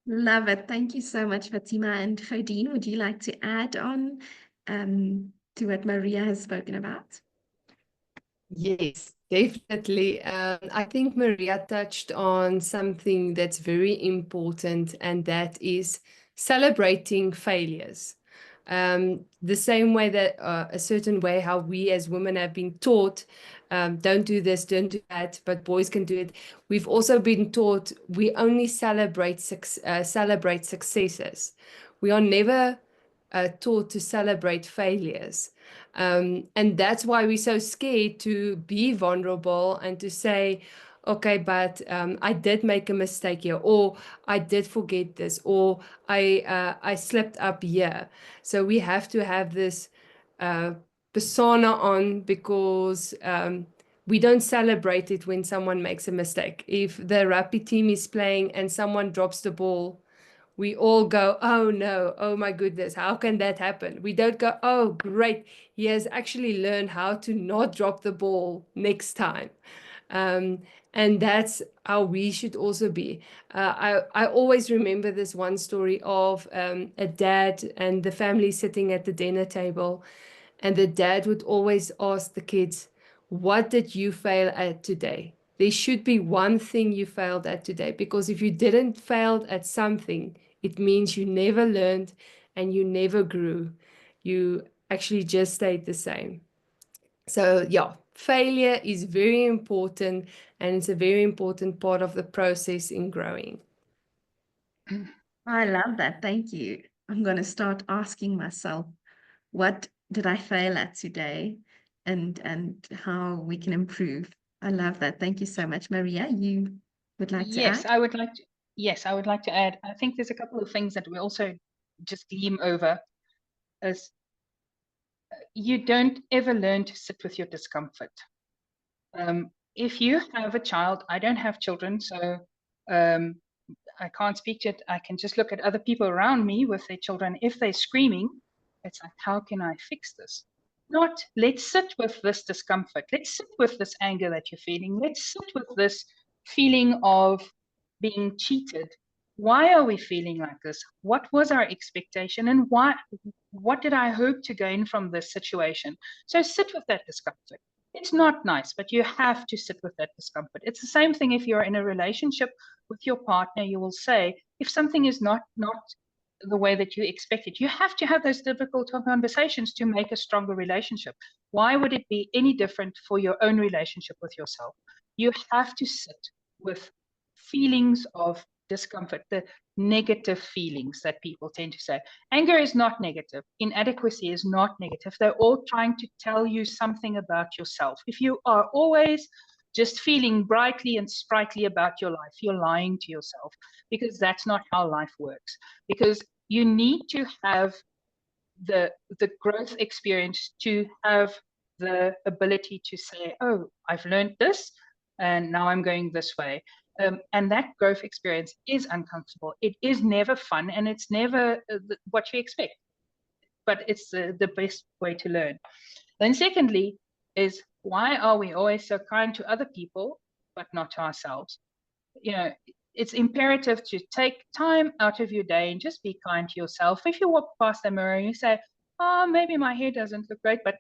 Love it. Thank you so much, Fatima. And Khadeen, would you like to add on to what Maria has spoken about? Yes, definitely. I think Maria touched on something that's very important, and that is celebrating failures. The same way that a certain way how we as women have been taught, don't do this, don't do that, but boys can do it. We've also been taught we only celebrate successes. We are never taught to celebrate failures. And that's why we're so scared to be vulnerable and to say, okay, but I did make a mistake here, or I did forget this, or I slipped up here. So we have to have this persona on, because we don't celebrate it when someone makes a mistake. If the rugby team is playing and someone drops the ball, we all go, oh no, oh my goodness, how can that happen? We don't go, oh great, he has actually learned how to not drop the ball next time. And that's how we should also be. I always remember this one story of a dad and the family sitting at the dinner table, and the dad would always ask the kids, what did you fail at today? There should be one thing you failed at today, because if you didn't fail at something, it means you never learned and you never grew. you actually just stayed the same. So yeah, failure is very important, and it's a very important part of the process in growing. I love that. Thank you. I'm going to start asking myself, what did I fail at today, and how we can improve. I love that. Thank you so much. Maria, you would like to Yes, add? I would like to. Yes, I would like to add. I think there's a couple of things that we also just gleam over, as you don't ever learn to sit with your discomfort. If you have a child, I don't have children, so I can't speak to it. I can just look at other people around me with their children. If they're screaming, it's like, how can I fix this? Not, let's sit with this discomfort. Let's sit with this anger that you're feeling. Let's sit with this feeling of being cheated. Why are we feeling like this? What was our expectation, and what did I hope to gain from this situation? So sit with that discomfort. It's not nice, but you have to sit with that discomfort. It's the same thing if you're in a relationship with your partner. You will say, if something is not the way that you expect it, you have to have those difficult conversations to make a stronger relationship. Why would it be any different for your own relationship with yourself? You have to sit with feelings of discomfort, the negative feelings that people tend to say. Anger is not negative. Inadequacy is not negative. They're all trying to tell you something about yourself. If you are always just feeling brightly and sprightly about your life, you're lying to yourself, because that's not how life works. Because you need to have the growth experience to have the ability to say, oh, I've learned this, and now I'm going this way. And that growth experience is uncomfortable. It is never fun, and it's never what you expect. But it's the best way to learn. Then secondly is, why are we always so kind to other people, but not to ourselves? You know, it's imperative to take time out of your day and just be kind to yourself. If you walk past the mirror and you say, oh, maybe my hair doesn't look great, but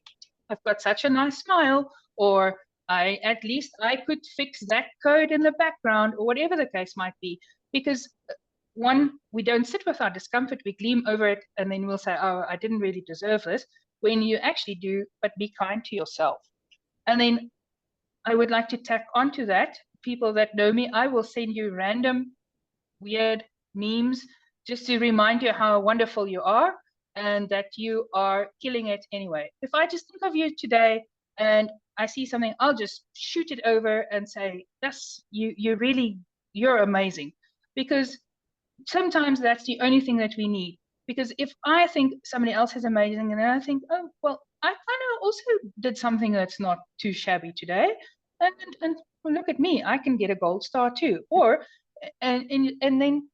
I've got such a nice smile, or at least I could fix that code in the background, or whatever the case might be. Because one, we don't sit with our discomfort, we gleam over it, and then we'll say, oh, I didn't really deserve this, when you actually do. But be kind to yourself. And then I would like to tack onto that, people that know me, I will send you random weird memes just to remind you how wonderful you are, and that you are killing it anyway. If I just think of you today and I see something, I'll just shoot it over and say, that's you're amazing. Because sometimes that's the only thing that we need. Because if I think somebody else is amazing, and then I think, oh, well, I kind of also did something that's not too shabby today, and well, look at me, I can get a gold star too. Or and then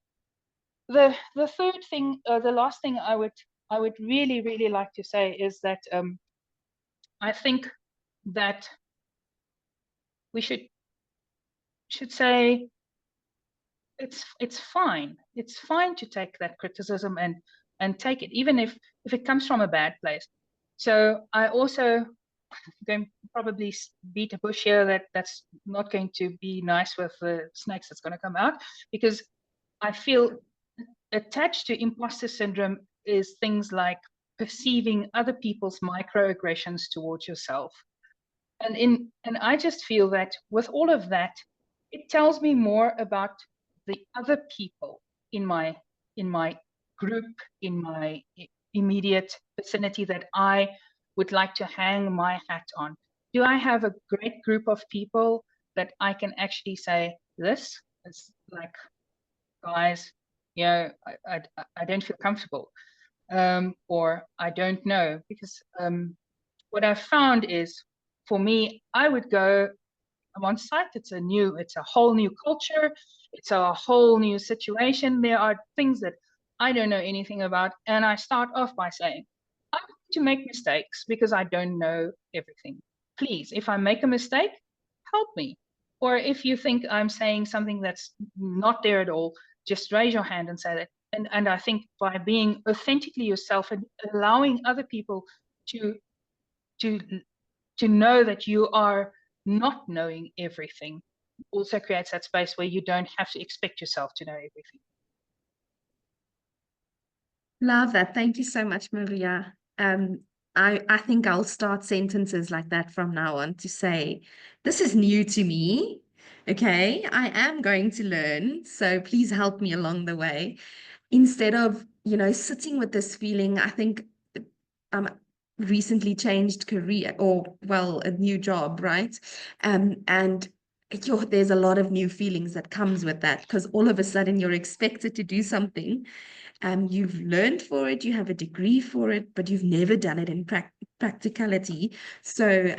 the third thing, the last thing I would really like to say is that I think that we should say, it's fine. It's fine to take that criticism and take it, even if it comes from a bad place. So I also going to probably beat a bush here, that's not going to be nice with the snakes that's going to come out, because I feel attached to imposter syndrome is things like perceiving other people's microaggressions towards yourself. And I just feel that with all of that, it tells me more about the other people in my group, in my immediate vicinity, that I would like to hang my hat on. Do I have a great group of people that I can actually say, this is like, guys, you know, I don't feel comfortable, or I don't know? Because what I've found is, for me, I would go, I'm on site, it's a whole new culture, it's a whole new situation. There are things that I don't know anything about, and I start off by saying, I'm going to make mistakes because I don't know everything. Please, if I make a mistake, help me. Or if you think I'm saying something that's not there at all, just raise your hand and say that. And I think by being authentically yourself and allowing other people to know that you are not knowing everything, also creates that space where you don't have to expect yourself to know everything. Love that. Thank you so much, Maria. I think I'll start sentences like that from now on to say, this is new to me. Okay, I am going to learn, so please help me along the way. Instead of, sitting with this feeling, I think recently changed career, or well, a new job, right? And there's a lot of new feelings that comes with that, because all of a sudden you're expected to do something. You've learned for it, you have a degree for it, but you've never done it in practicality. So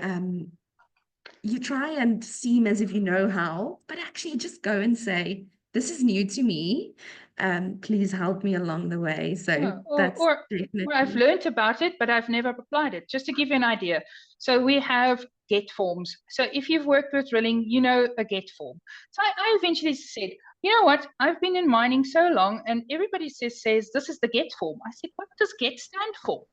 you try and seem as if you know how, but actually just go and say, this is new to me. Please help me along the way. So that's or I've definitely. learned about it, but I've never applied it. Just to give you an idea. So we have get forms. So if you've worked with drilling, you know a get form. So I eventually said, you know what? I've been in mining so long, and everybody says this is the get form. I said, what does get stand for?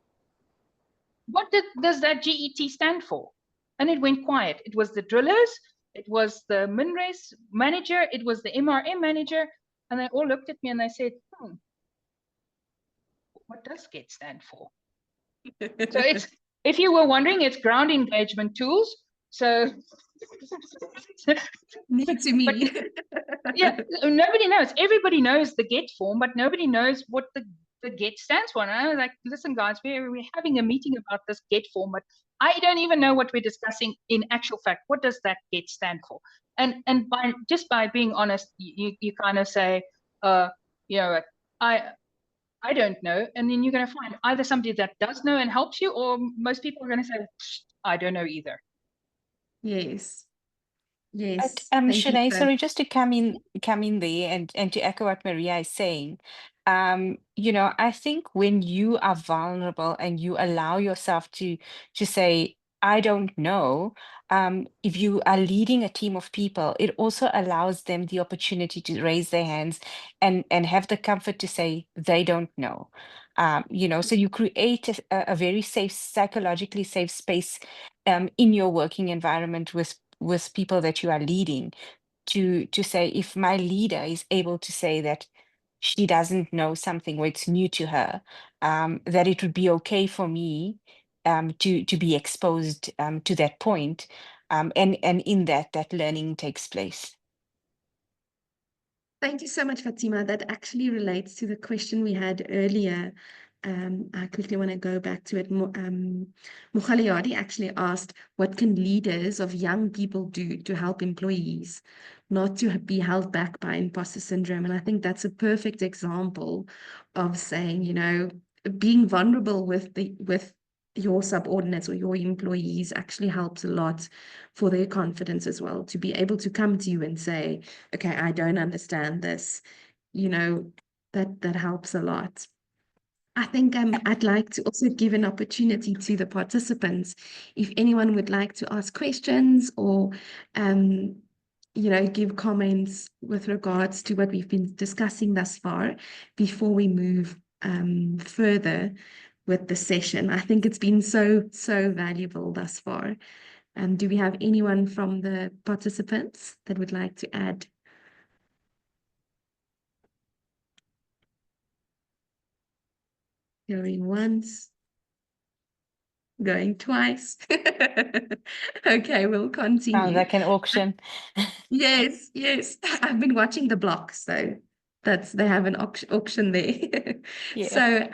What does that GET stand for? And it went quiet. It was the drillers, it was the MinRes manager, it was the MRM manager, and they all looked at me and they said, what does GET stand for? So it's, if you were wondering, it's ground engagement tools. So New to me. yeah, nobody knows. Everybody knows the get form, but nobody knows what the get stands for. And I was like, listen, guys, we're having a meeting about this get form, but I don't even know what we're discussing in actual fact. What does that get stand for? And by being honest, you kind of say, I don't know. And then you're going to find either somebody that does know and helps you, or most people are going to say, I don't know either. Yes. But Yes. Thank you Sinead, for sorry, just to come in there and to echo what Maria is saying. I think when you are vulnerable and you allow yourself to say, I don't know, if you are leading a team of people, it also allows them the opportunity to raise their hands and have the comfort to say they don't know. So you create a very safe, psychologically safe space in your working environment with people that you are leading, to say, if my leader is able to say that she doesn't know something or it's new to her, that it would be okay for me to be exposed to that point, and in that learning takes place. Thank you so much, Fatima. That actually relates to the question we had earlier. I quickly want to go back to it. 𝗠𝗲𝗀𝗻𝗀 actually asked, what can leaders of young people do to help employees not to be held back by imposter syndrome? And I think that's a perfect example of saying, being vulnerable with your subordinates or your employees actually helps a lot for their confidence as well, to be able to come to you and say, okay, I don't understand this, that helps a lot. I think I'd like to also give an opportunity to the participants, if anyone would like to ask questions or give comments with regards to what we've been discussing thus far before we move further with the session. I think it's been so valuable thus far. Do we have anyone from the participants that would like to add? Going once, going twice. Okay, we'll continue. Sounds like an auction. Yes. I've been watching the block, so they have an auction there. Yeah. So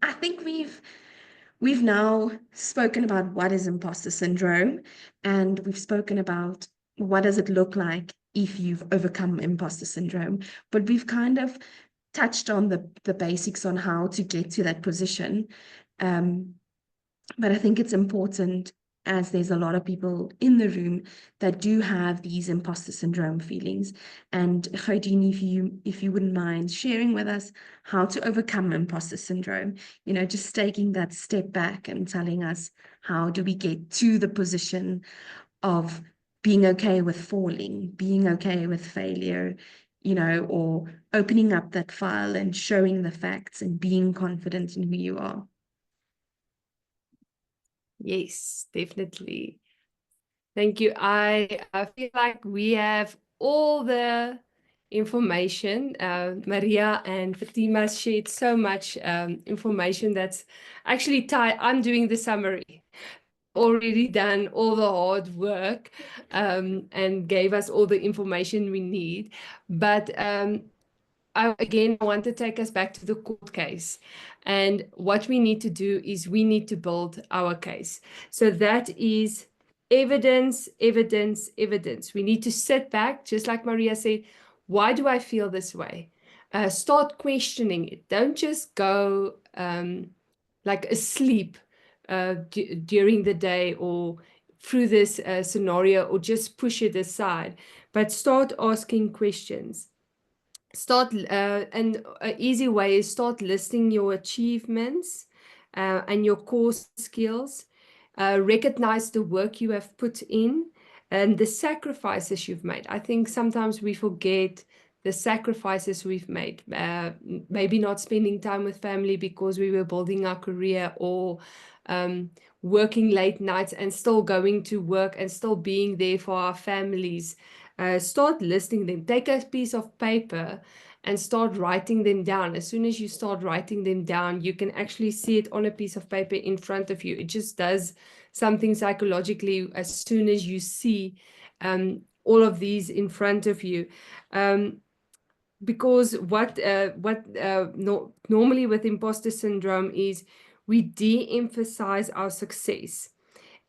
I think we've now spoken about what is imposter syndrome, and we've spoken about what does it look like if you've overcome imposter syndrome. But we've kind of touched on the basics on how to get to that position. But I think it's important, as there's a lot of people in the room that do have these imposter syndrome feelings. And Ghadin, if you wouldn't mind sharing with us how to overcome imposter syndrome, just taking that step back and telling us, how do we get to the position of being okay with falling, being okay with failure, or opening up that file and showing the facts and being confident in who you are. Yes, definitely. Thank you. I feel like we have all the information. Maria and Fatima shared so much information that's actually tied. I'm doing the summary. Already done all the hard work and gave us all the information we need. But I want to take us back to the court case. And what we need to do is we need to build our case. So that is evidence, evidence, evidence. We need to sit back, just like Maria said, why do I feel this way? Start questioning it. Don't just go like asleep during the day or through this scenario, or just push it aside, but start asking questions. Start, and an easy way is start listing your achievements and your core skills. Recognize the work you have put in and the sacrifices you've made. I think sometimes we forget the sacrifices we've made. Maybe not spending time with family because we were building our career, or working late nights and still going to work and still being there for our families. Start listing them. Take a piece of paper and start writing them down. As soon as you start writing them down, you can actually see it on a piece of paper in front of you. It just does something psychologically as soon as you see all of these in front of you. Because normally with imposter syndrome is we de-emphasize our success.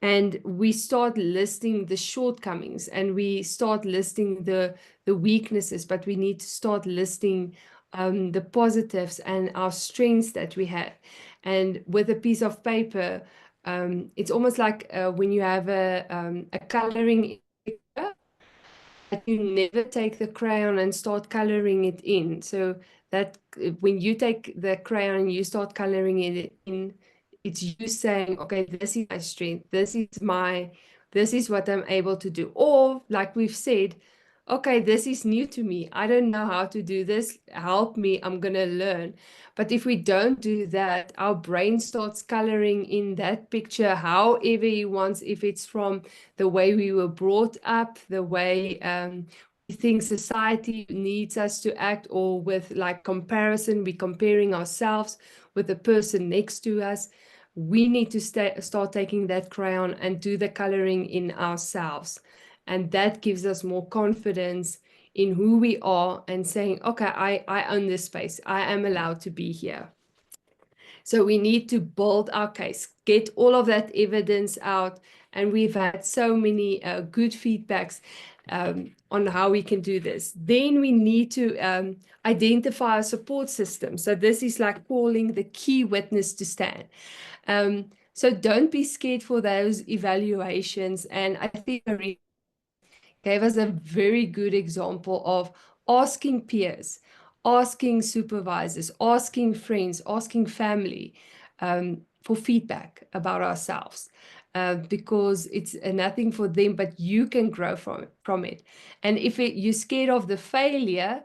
And we start listing the shortcomings and we start listing the weaknesses, but we need to start listing the positives and our strengths that we have. And with a piece of paper, it's almost like when you have a coloring picture, that you never take the crayon and start coloring it in. So that when you take the crayon and you start coloring it in, it's you saying, okay, this is my strength, this is what I'm able to do. Or like we've said, okay, this is new to me, I don't know how to do this, help me, I'm gonna learn. But if we don't do that, our brain starts coloring in that picture however he wants, if it's from the way we were brought up, the way we think society needs us to act, or with like comparison, we're comparing ourselves with the person next to us. We need to start taking that crayon and do the coloring in ourselves. And that gives us more confidence in who we are and saying, okay, I own this space. I am allowed to be here. So we need to build our case, get all of that evidence out. And we've had so many good feedbacks on how we can do this. Then we need to identify a support system. So this is like calling the key witness to stand. So don't be scared for those evaluations. And I think Maria gave us a very good example of asking peers, asking supervisors, asking friends, asking family for feedback about ourselves. Because it's nothing for them, but you can grow from it. And if you're scared of the failure,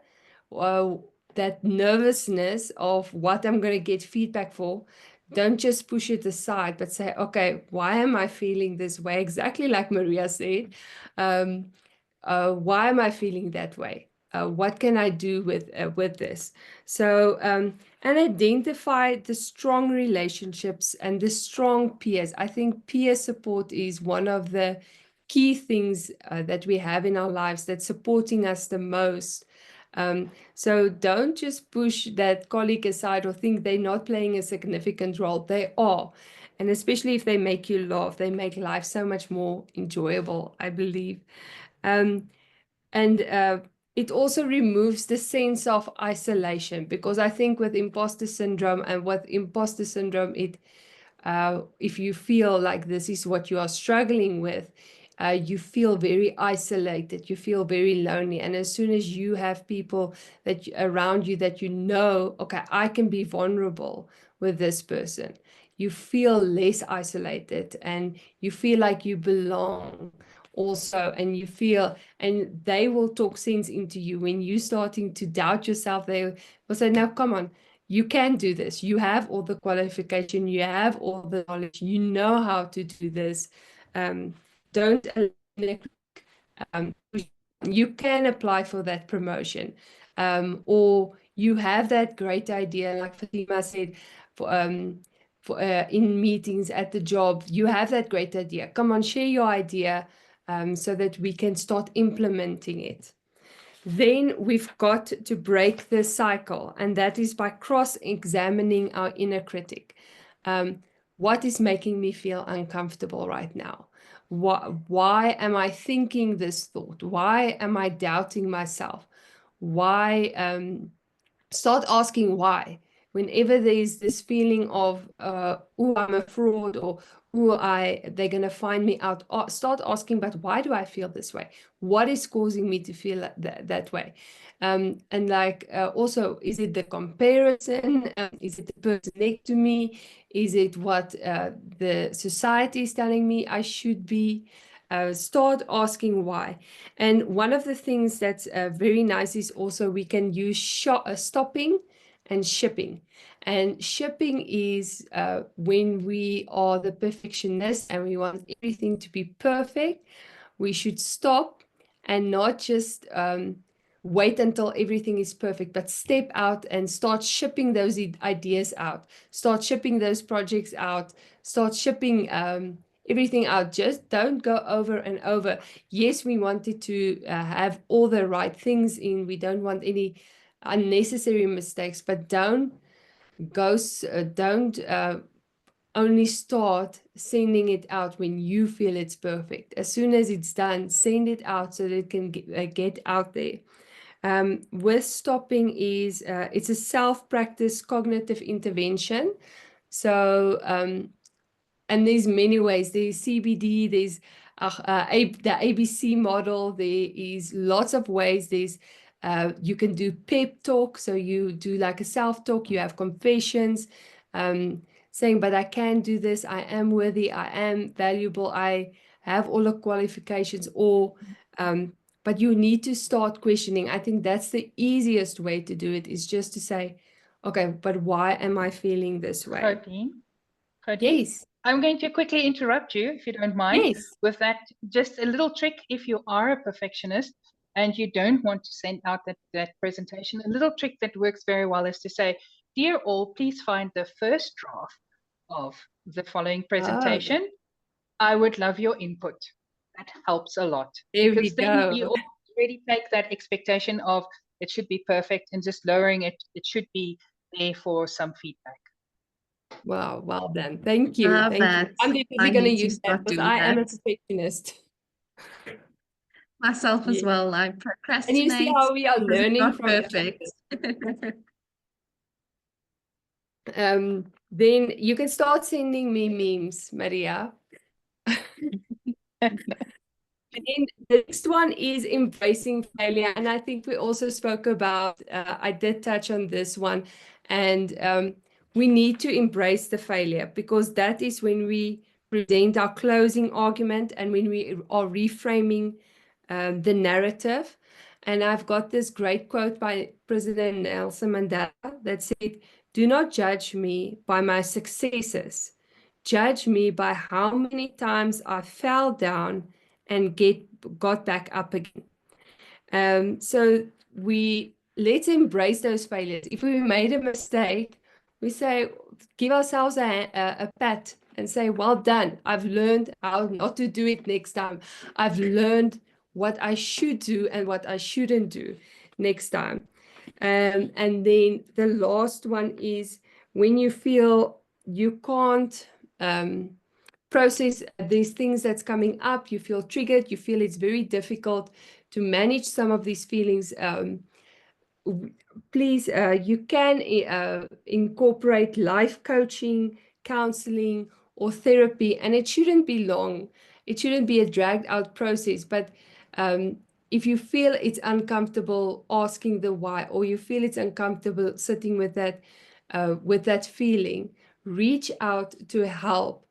that nervousness of what I'm going to get feedback for, don't just push it aside, but say, okay, why am I feeling this way? Exactly like Maria said. Why am I feeling that way? What can I do with this? So, and identify the strong relationships and the strong peers. I think peer support is one of the key things that we have in our lives that's supporting us the most. So don't just push that colleague aside or think they're not playing a significant role. They are. And especially if they make you laugh, they make life so much more enjoyable, I believe. It also removes the sense of isolation, because I think with imposter syndrome if you feel like this is what you are struggling with, you feel very isolated, you feel very lonely. And as soon as you have people around you that you know, okay, I can be vulnerable with this person, you feel less isolated and you feel like you belong also, and they will talk sense into you. When you're starting to doubt yourself, they will say, now come on, you can do this, you have all the qualification, you have all the knowledge, you know how to do this. Don't push you can apply for that promotion, or you have that great idea, like Fatima said, in meetings at the job, you have that great idea. Come on, share your idea, so that we can start implementing it. Then we've got to break the cycle, and that is by cross-examining our inner critic. What is making me feel uncomfortable right now? Why am I thinking this thought? Why am I doubting myself? Why? Start asking why. Whenever there's this feeling of, oh, I'm a fraud, or oh, they're going to find me out, start asking, but why do I feel this way? What is causing me to feel that way? And like, also, is it the comparison? Is it the person next to me? Is it what the society is telling me I should be? Start asking why. And one of the things that's very nice is also we can use stopping and shipping. And shipping is when we are the perfectionists and we want everything to be perfect. We should stop and not just wait until everything is perfect, but step out and start shipping those ideas out. Start shipping those projects out. Start shipping everything out. Just don't go over and over. Yes, we wanted to have all the right things in. We don't want any unnecessary mistakes, but don't only start sending it out when you feel it's perfect. As soon as it's done, send it out so that it can get out there. With stopping is it's a self-practice cognitive intervention. So and there's many ways. There's CBD, there's the ABC model. There is lots of ways. There's you can do pep talk. So you do like a self-talk. You have confessions, saying, but I can do this. I am worthy. I am valuable. I have all the qualifications. Or but you need to start questioning. I think that's the easiest way to do it, is just to say, okay, but why am I feeling this way? Khadeen, Yes. I'm going to quickly interrupt you, if you don't mind, Yes. with that. Just a little trick if you are a perfectionist and you don't want to send out that presentation. A little trick that works very well is to say, dear all, please find the first draft of the following presentation. I would love your input. That helps a lot. There we Because then go. you already take that expectation of it should be perfect and just lowering it. It should be there for some feedback. Wow, well done. Thank you. Love Thank you. that. I'm I definitely going to need to use that start because doing I am a that. perfectionist. Myself as Yeah. well. I And procrastinate you see how we are because it's learning not from each perfect. other. Then you can start sending me memes, Maria. And then the next one is embracing failure. And I think we also spoke about, I did touch on this one. And we need to embrace the failure, because that is when we present our closing argument and when we are reframing the narrative. And I've got this great quote by President Nelson Mandela that said, "Do not judge me by my successes. Judge me by how many times I fell down and got back up again." So let's embrace those failures. If we made a mistake, we say, give ourselves a pat and say, well done. I've learned how not to do it next time. I've learned what I should do and what I shouldn't do next time. And then the last one is when you feel you can't process these things that's coming up, you feel triggered, you feel it's very difficult to manage some of these feelings, please, you can incorporate life coaching, counseling, or therapy, and it shouldn't be long. It shouldn't be a dragged out process, but if you feel it's uncomfortable asking the why, or you feel it's uncomfortable sitting with that feeling, reach out to help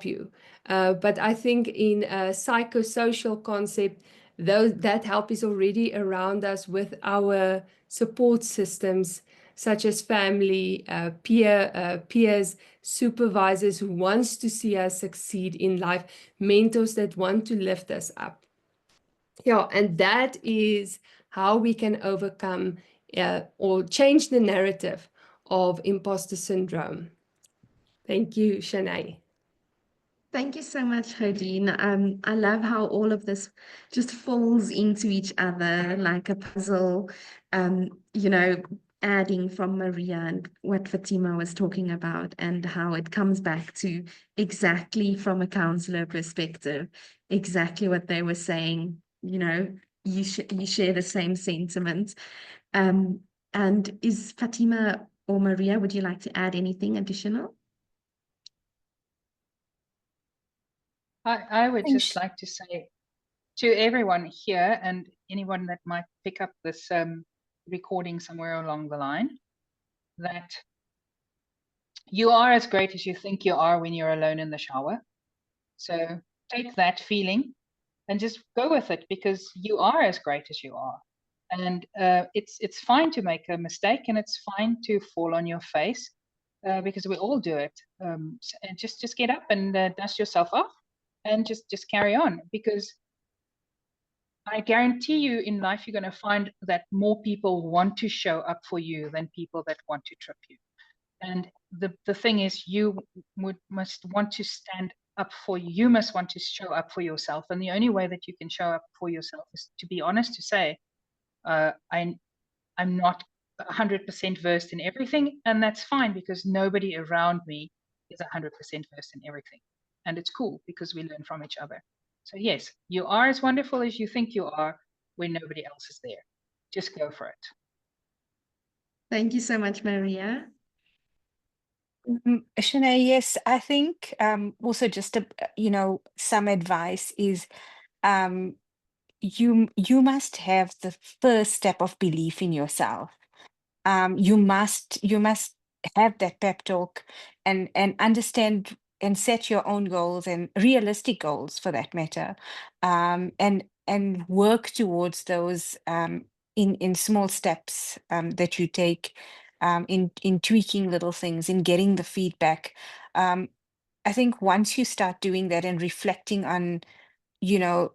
you. But I think in a psychosocial concept, that help is already around us with our support systems, such as family, peers, supervisors who wants to see us succeed in life, mentors that want to lift us up. Yeah, and that is how we can overcome or change the narrative of imposter syndrome. Thank you, Shanae. Thank you so much, Hodine. I love how all of this just falls into each other like a puzzle, you know, adding from Maria and what Fatima was talking about, and how it comes back to exactly from a counselor perspective, exactly what they were saying, you know, you share the same sentiment. And is Fatima or Maria, would you like to add anything additional? I would Thanks. just like to say to everyone here and anyone that might pick up this recording somewhere along the line, that you are as great as you think you are when you're alone in the shower. So take that feeling and just go with it, because you are as great as you are. And it's fine to make a mistake, and it's fine to fall on your face, because we all do it. And just get up and dust yourself off, and just carry on, because I guarantee you in life you're going to find that more people want to show up for you than people that want to trip you. And the thing is, you must want to stand up for you. You must want to show up for yourself. And the only way that you can show up for yourself is to be honest, to say, I'm not 100% versed in everything. And that's fine, because nobody around me is 100% versed in everything. And it's cool, because we learn from each other. So yes, you are as wonderful as you think you are when nobody else is there. Just go for it. Thank you so much, Maria. Shanae, yes, I think also just some advice is you must have the first step of belief in yourself. You must have that pep talk and understand and set your own goals, and realistic goals for that matter, and work towards those in small steps that you take, in tweaking little things, in getting the feedback. I think once you start doing that and reflecting on your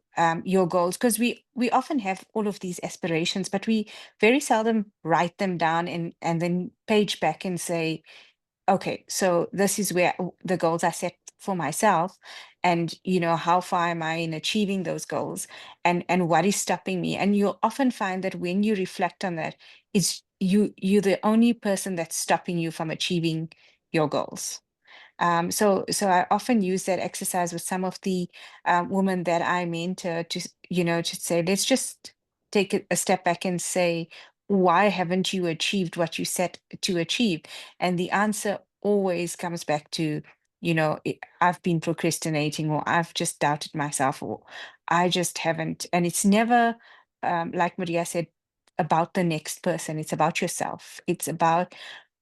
goals, because we often have all of these aspirations, but we very seldom write them down and then page back and say, okay, so this is where the goals I set for myself, and how far am I in achieving those goals, and what is stopping me. And you'll often find that when you reflect on that, it's you're the only person that's stopping you from achieving your goals. So I often use that exercise with some of the women that I mentor to say, let's just take a step back and say, why haven't you achieved what you set to achieve? And the answer always comes back to, I've been procrastinating, or I've just doubted myself, or I just haven't. And it's never, like Maria said, about the next person. It's about yourself. It's about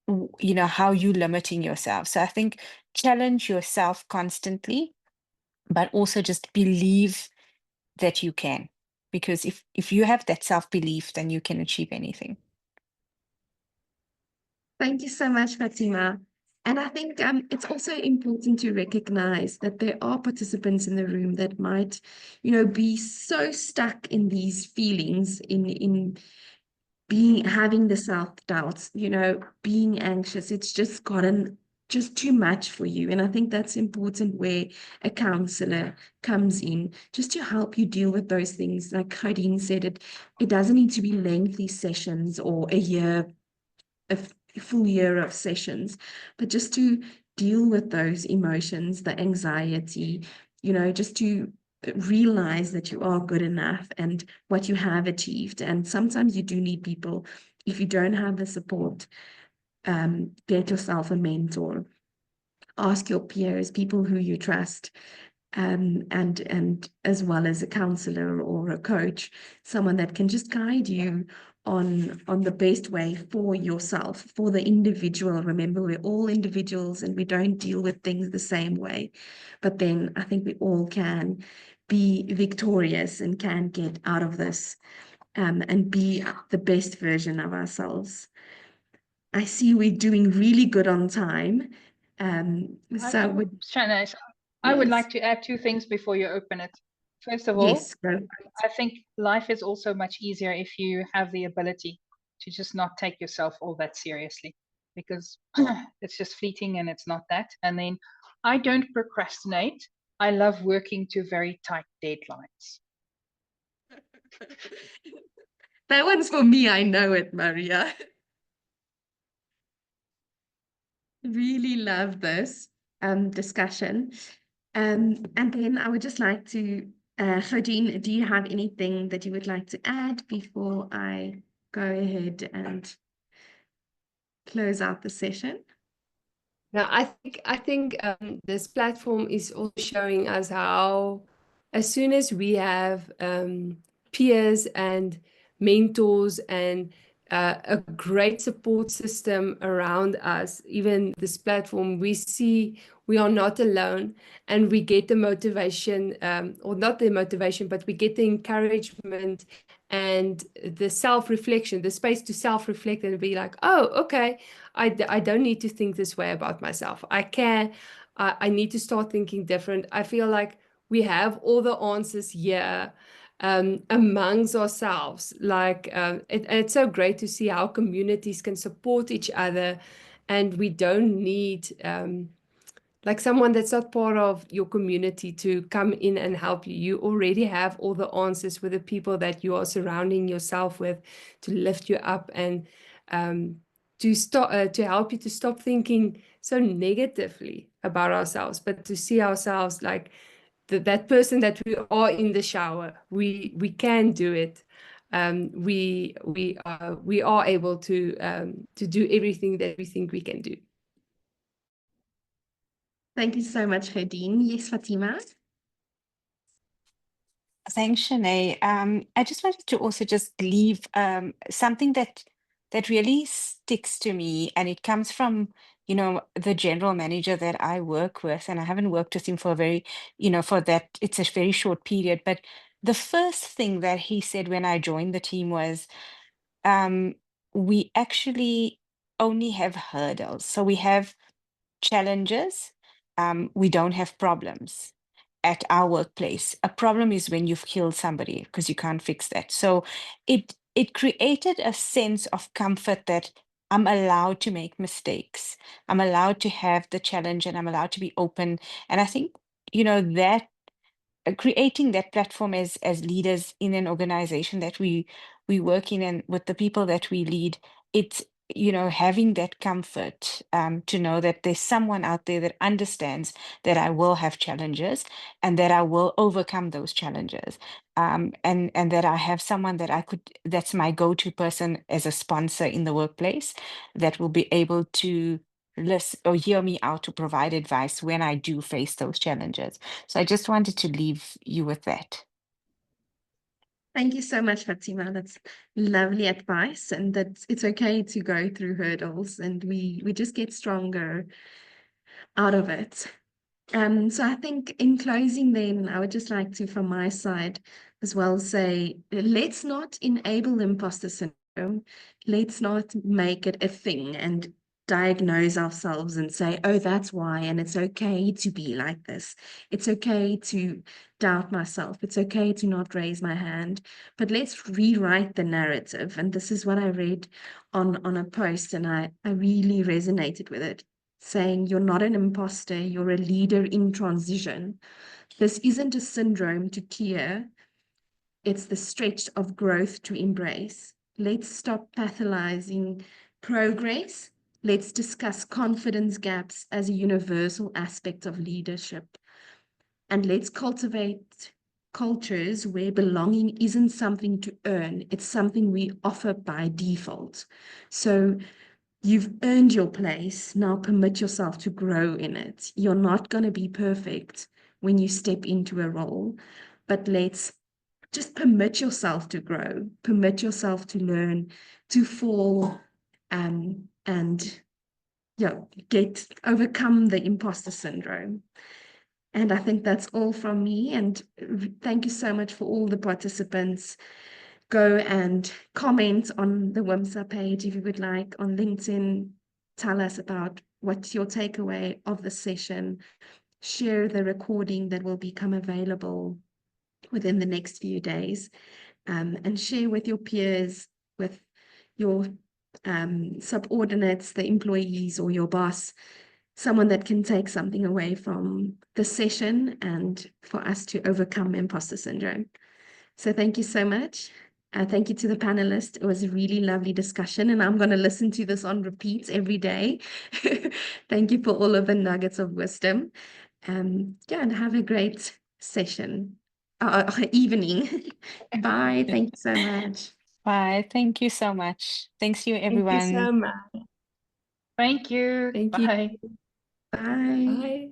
how you limiting yourself. So I think challenge yourself constantly, but also just believe that you can, because if you have that self-belief, then you can achieve anything. Thank you so much, Fatima. And I think it's also important to recognize that there are participants in the room that might, be so stuck in these feelings, in having the self-doubts, being anxious. It's just gotten just too much for you. And I think that's important, where a counselor comes in just to help you deal with those things. Like Hodine said, it doesn't need to be lengthy sessions or a full year of sessions, but just to deal with those emotions, the anxiety, just to realize that you are good enough and what you have achieved. And sometimes you do need people. If you don't have the support, get yourself a mentor, ask your peers, people who you trust, and as well as a counselor or a coach, someone that can just guide you on the best way for yourself, for the individual. Remember, we're all individuals and we don't deal with things the same way. But then I think we all can be victorious and can get out of this, and be the best version of ourselves. I see we're doing really good on time. Shanae, I would like to add two things before you open it. First of all, Yes, go. I think life is also much easier if you have the ability to just not take yourself all that seriously, because it's just fleeting and it's not that. And then I don't procrastinate. I love working to very tight deadlines. That one's for me, I know it, Maria. Really love this discussion. And then I would just like to, Ghadien, do you have anything that you would like to add before I go ahead and close out the session? Now, I think this platform is also showing us how, as soon as we have peers and mentors and a great support system around us, even this platform, we see we are not alone, and we get the motivation, or not the motivation, but we get the encouragement and the self-reflection, the space to self-reflect and be like, oh, okay, I don't need to think this way about myself. I need to start thinking different. I feel like we have all the answers here amongst ourselves. Like it's so great to see how communities can support each other, and we don't need like someone that's not part of your community to come in and help you. You already have all the answers with the people that you are surrounding yourself with to lift you up and to help you to stop thinking so negatively about ourselves, but to see ourselves like that person that we are in the shower. We can do it. We are able to do everything that we think we can do. Thank you so much, Ghadien. Yes, Fatima? Thanks, Shanae. I just wanted to also just leave something that really sticks to me, and it comes from, the general manager that I work with, and I haven't worked with him for a very, for that, it's a very short period. But the first thing that he said when I joined the team was, we actually only have hurdles. So we have challenges, we don't have problems at our workplace. A problem is when you've killed somebody, because you can't fix that. So it created a sense of comfort that I'm allowed to make mistakes. I'm allowed to have the challenge, and I'm allowed to be open. And I think, that creating that platform as leaders in an organization that we work in, and with the people that we lead, it's having that comfort to know that there's someone out there that understands that I will have challenges and that I will overcome those challenges, and that I have someone that's my go-to person as a sponsor in the workplace, that will be able to listen or hear me out, to provide advice when I do face those challenges. So I just wanted to leave you with that. Thank you so much, Fatima. That's lovely advice, and that it's okay to go through hurdles, and we just get stronger out of it. So I think in closing then, I would just like to, from my side as well, say, let's not enable imposter syndrome. Let's not make it a thing and diagnose ourselves and say, oh, that's why, and it's okay to be like this. It's okay to doubt myself. It's okay to not raise my hand. But let's rewrite the narrative. And this is what I read on a post, and I really resonated with it, saying you're not an imposter, you're a leader in transition. This isn't a syndrome to clear, it's the stretch of growth to embrace. Let's stop pathologizing progress. Let's discuss confidence gaps as a universal aspect of leadership. And let's cultivate cultures where belonging isn't something to earn, it's something we offer by default. So you've earned your place. Now permit yourself to grow in it. You're not going to be perfect when you step into a role, but let's just permit yourself to grow, permit yourself to learn, to fall, and overcome the imposter syndrome. And I think that's all from me. And thank you so much for all the participants. Go and comment on the WIMSA page if you would like, on LinkedIn. Tell us about what's your takeaway of the session. Share the recording that will become available within the next few days, and share with your peers, with your subordinates, the employees, or your boss, someone that can take something away from the session and for us to overcome imposter syndrome. So thank you so much. Thank you to the panelists. It was a really lovely discussion, and I'm going to listen to this on repeats every day. Thank you for all of the nuggets of wisdom. Yeah, and have a great session, evening. Bye. Thank you so much. Bye. Thank you so much. Thanks you, Thank you everyone. so much. Thank you. Thank Bye. you. Bye. Bye.